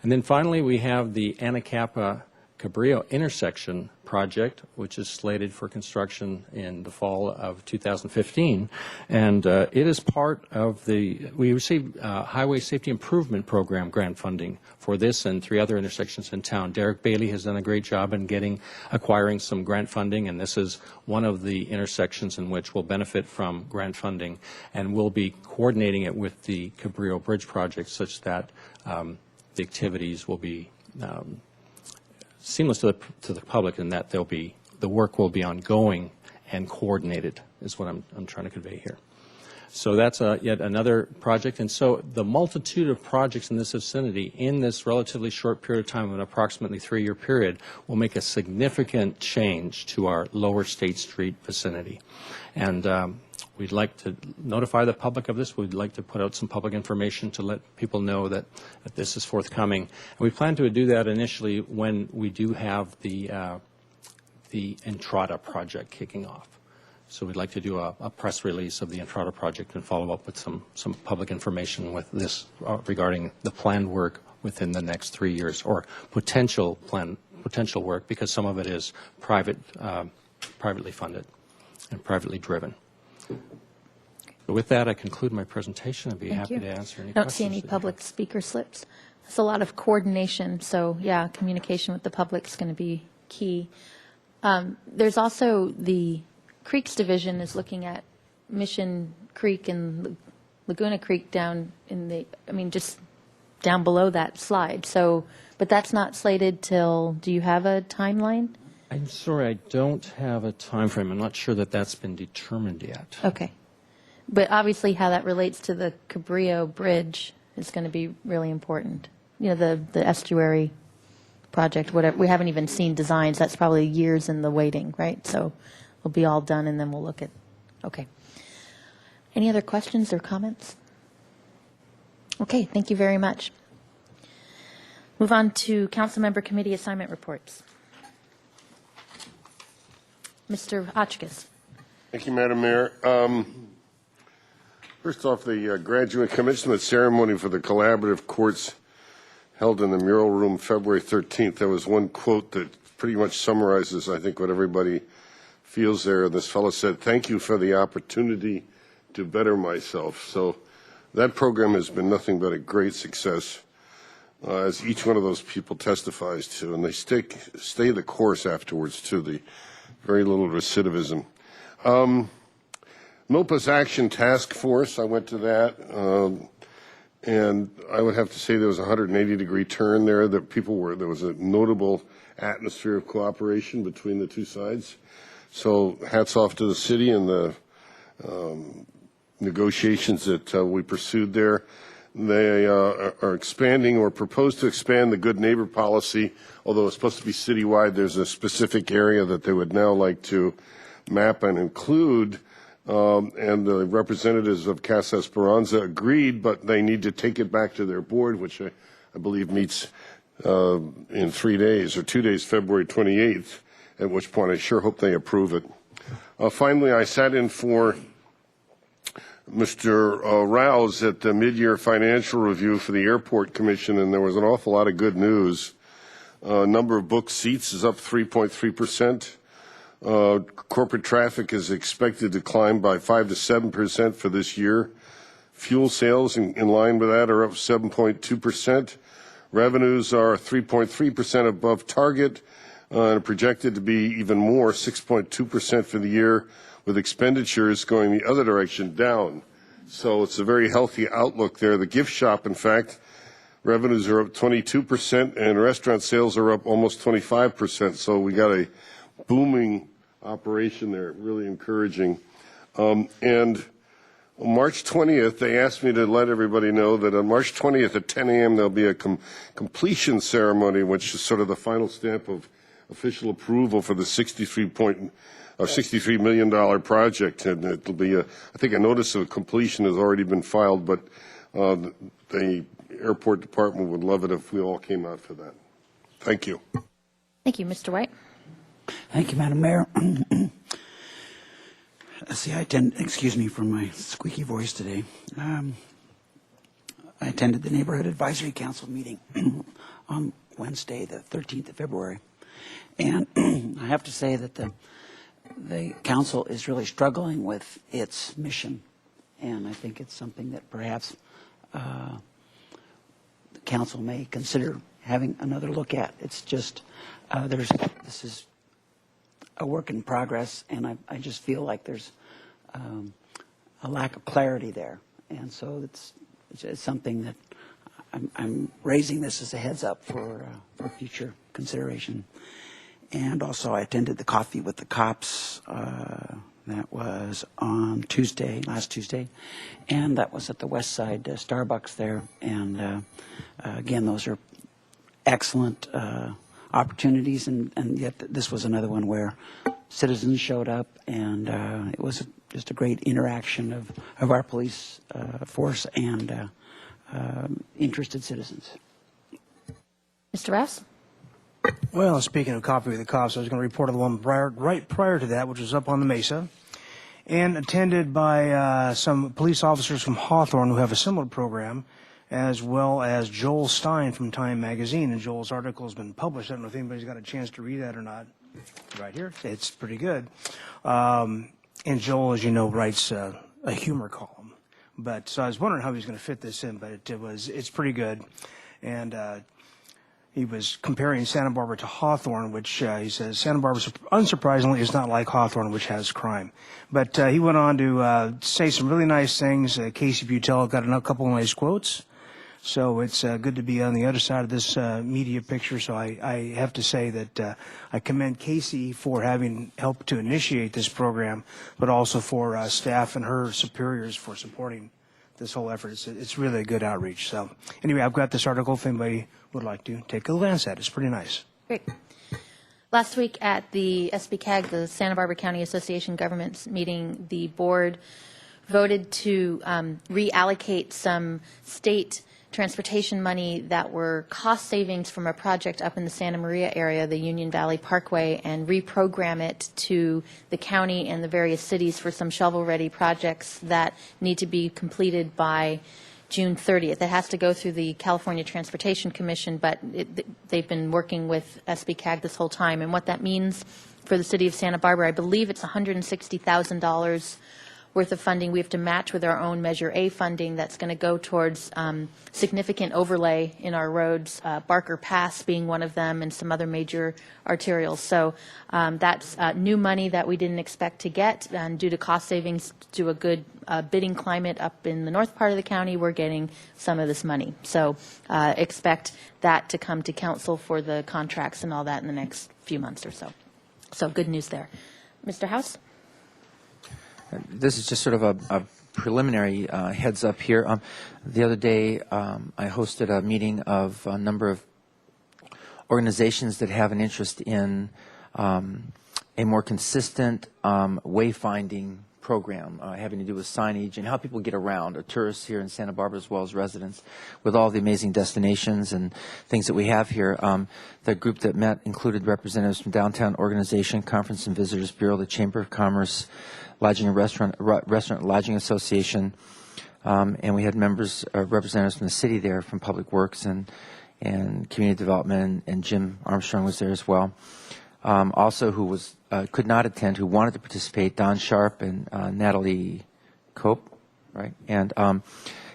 And then finally, we have the Anacapa Carrillo intersection project, which is slated for construction in the fall of 2015. And it is part of we received Highway Safety Improvement Program grant funding for this and 3 other intersections in town. Derek Bailey has done a great job in acquiring some grant funding, and this is one of the intersections in which we'll benefit from grant funding, and we'll be coordinating it with the Carrillo Bridge project such that the activities will be seamless to the public, and that the work will be ongoing and coordinated is what I'm trying to convey here. So that's yet another project. And so the multitude of projects in this vicinity in this relatively short period of time, an approximately 3-year period, will make a significant change to our lower State Street vicinity. And we'd like to notify the public of this. We'd like to put out some public information to let people know that this is forthcoming. And we plan to do that initially when we do have the Entrada project kicking off. So we'd like to do a press release of the Entrada project and follow up with some public information with this regarding the planned work within the next 3 years, or potential work, because some of it is privately funded and privately driven. So with that, I conclude my presentation. I'd be happy to answer any questions. I don't see any public speaker slips. It's a lot of coordination, so yeah, communication with the public is going to be key. There's also the Creeks Division is looking at Mission Creek and Laguna Creek down in just down below that slide. So, but that's not slated till, do you have a timeline? I'm sorry, I don't have a time frame. I'm not sure that that's been determined yet. Okay. But obviously how that relates to the Carrillo Bridge is going to be really important. You know, the estuary project, whatever. We haven't even seen designs. That's probably years in the waiting, right? So it'll be all done, and then we'll look at, okay. Any other questions or comments? Okay, thank you very much. Move on to council member committee assignment reports. Mr. Hotchkiss. Thank you, Madam Mayor. First off, the graduate commencement ceremony for the collaborative courts held in the Mural Room February 13th. There was one quote that pretty much summarizes, I think, what everybody feels there. This fellow said, "Thank you for the opportunity to better myself." So that program has been nothing but a great success, as each one of those people testifies to, and they stay the course afterwards too. The very little recidivism. MOPA's Action Task Force, I went to that, and I would have to say there was a 180-degree turn there. That there was a notable atmosphere of cooperation between the two sides. So hats off to the city and the negotiations that we pursued there. They are expanding or propose to expand the good neighbor policy, although it's supposed to be citywide. There's a specific area that they would now like to map and include, and the representatives of Casa Esperanza agreed, but they need to take it back to their board, which I believe meets in 3 days or 2 days, February 28th, at which point I sure hope they approve it. Finally, I sat in for Mr. Rouse at the mid-year financial review for the Airport Commission, and there was an awful lot of good news. Number of booked seats is up 3.3%. Corporate traffic is expected to climb by 5 to 7% for this year. Fuel sales in line with that are up 7.2%. Revenues are 3.3% above target and projected to be even more, 6.2% for the year, with expenditures going the other direction, down. So it's a very healthy outlook there. The gift shop, in fact, revenues are up 22%, and restaurant sales are up almost 25%. So we got a booming operation there, really encouraging. And on March 20th, they asked me to let everybody know that on March 20th at 10 a.m. there'll be a completion ceremony, which is sort of the final stamp of official approval for the $63 million project, and it'll be I think a notice of completion has already been filed, but the airport department would love it if we all came out for that. Thank you. Thank you, Mr. White. Thank you, Madam Mayor. See, excuse me for my squeaky voice today. I attended the Neighborhood Advisory Council meeting on Wednesday, the 13th of February. And I have to say that the council is really struggling with its mission. And I think it's something that perhaps the council may consider having another look at. It's just, this is a work in progress, and I just feel like there's a lack of clarity there. And so it's something that I'm raising this as a heads up for future consideration. And also I attended the Coffee with the Cops. That was on last Tuesday. And that was at the West Side Starbucks there. And again, those are excellent opportunities. And yet this was another one where citizens showed up, and it was just a great interaction of our police force and interested citizens. Mr. Rouse? Well, speaking of Coffee with the Cops, I was going to report on the one right prior to that, which was up on the Mesa, and attended by some police officers from Hawthorne who have a similar program, as well as Joel Stein from Time Magazine. And Joel's article has been published. I don't know if anybody's got a chance to read that or not. Right here. It's pretty good. And Joel, as you know, writes a humor column. But so I was wondering how he was going to fit this in, but it's pretty good. And he was comparing Santa Barbara to Hawthorne, which he says Santa Barbara, unsurprisingly, is not like Hawthorne, which has crime. But he went on to say some really nice things. Casey Butel got a couple of nice quotes. So it's good to be on the other side of this media picture. So I have to say that I commend Casey for having helped to initiate this program, but also for staff and her superiors for supporting this whole effort. It's really a good outreach. So anyway, I've got this article if anybody would like to take a glance at it. It's pretty nice. Great. Last week at the SBCAG, the Santa Barbara County Association Governments meeting, the board voted to reallocate some state transportation money that were cost savings from a project up in the Santa Maria area, the Union Valley Parkway, and reprogram it to the county and the various cities for some shovel-ready projects that need to be completed by June 30th. It has to go through the California Transportation Commission, but they've been working with SBCAG this whole time. And what that means for the city of Santa Barbara, I believe it's $160,000 worth of funding we have to match with our own Measure A funding that's going to go towards significant overlay in our roads, Barker Pass being one of them, and some other major arterials. So that's new money that we didn't expect to get, and due to cost savings, to a good bidding climate up in the north part of the county, we're getting some of this money. So expect that to come to council for the contracts and all that in the next few months or so. So good news there. Mr. House? This is just sort of a preliminary heads up here. The other day, I hosted a meeting of a number of organizations that have an interest in a more consistent wayfinding program having to do with signage and how people get around, tourists here in Santa Barbara as well as residents, with all the amazing destinations and things that we have here. The group that met included representatives from Downtown Organization, Conference and Visitors Bureau, the Chamber of Commerce, Lodging and Restaurant Lodging Association, and we had representatives from the city there, from Public Works and Community Development, and Jim Armstrong was there as well. Also, who could not attend, who wanted to participate, Don Sharp and Natalie Cope, right, and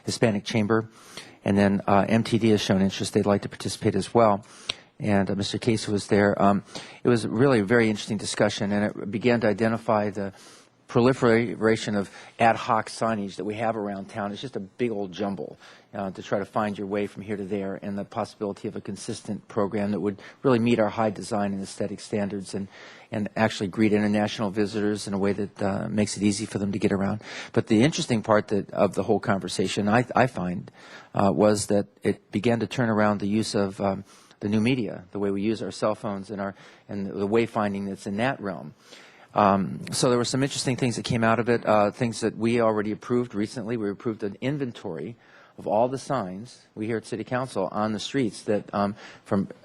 Hispanic Chamber, and then MTD has shown interest; they'd like to participate as well. And Mr. Case was there. It was really a very interesting discussion, and it began to identify the proliferation of ad hoc signage that we have around town. It's just a big old jumble to try to find your way from here to there, and the possibility of a consistent program that would really meet our high design and aesthetic standards and actually greet international visitors in a way that makes it easy for them to get around. But the interesting part of the whole conversation, I find, was that it began to turn around the use of the new media, the way we use our cell phones and the wayfinding that's in that realm. So there were some interesting things that came out of it, things that we already approved recently. We approved an inventory of all the signs we here at City Council on the streets that,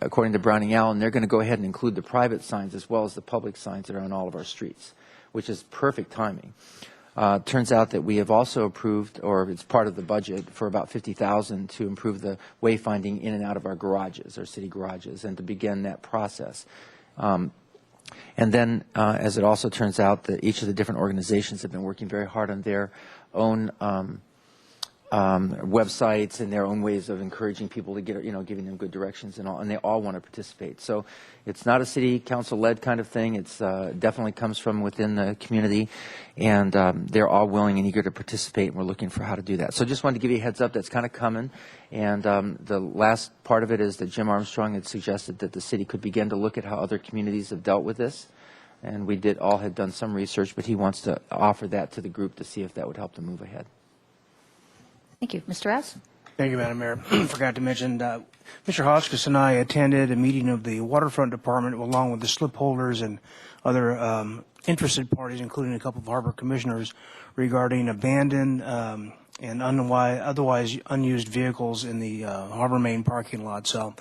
according to Browning Allen, they're going to go ahead and include the private signs as well as the public signs that are on all of our streets, which is perfect timing. Turns out that we have also approved, or it's part of the budget, for about $50,000 to improve the wayfinding in and out of our garages, our city garages, and to begin that process. And then, as it also turns out, that each of the different organizations have been working very hard on their own websites and their own ways of encouraging people to get, giving them good directions and all, and they all want to participate. So it's not a city council-led kind of thing. It's definitely comes from within the community, and they're all willing and eager to participate, and we're looking for how to do that. So just wanted to give you a heads up that's kind of coming. And the last part of it is that Jim Armstrong had suggested that the city could begin to look at how other communities have dealt with this. And we all had done some research, but he wants to offer that to the group to see if that would help them move ahead. Thank you. Mr. Rouse? Thank you, Madam Mayor. Forgot to mention, Mr. Hotchkiss and I attended a meeting of the Waterfront Department along with the slip holders and other interested parties, including a couple of harbor commissioners, regarding abandoned and otherwise unused vehicles in the Harbor Main parking lot. So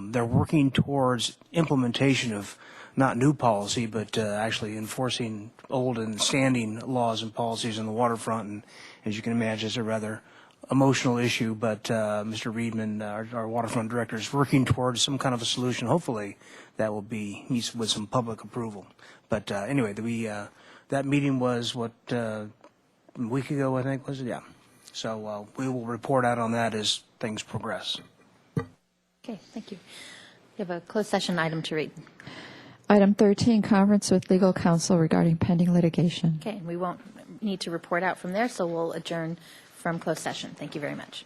they're working towards implementation of not new policy, but actually enforcing old and standing laws and policies on the waterfront. And as you can imagine, it's a rather emotional issue, but Mr. Reedman, our waterfront director, is working towards some kind of a solution. Hopefully that will be with some public approval. But anyway, that meeting was, a week ago, I think, was it? Yeah. So we will report out on that as things progress. Okay, thank you. We have a closed session item to read. Item 13, conference with legal counsel regarding pending litigation. Okay, and we won't need to report out from there, so we'll adjourn from closed session. Thank you very much.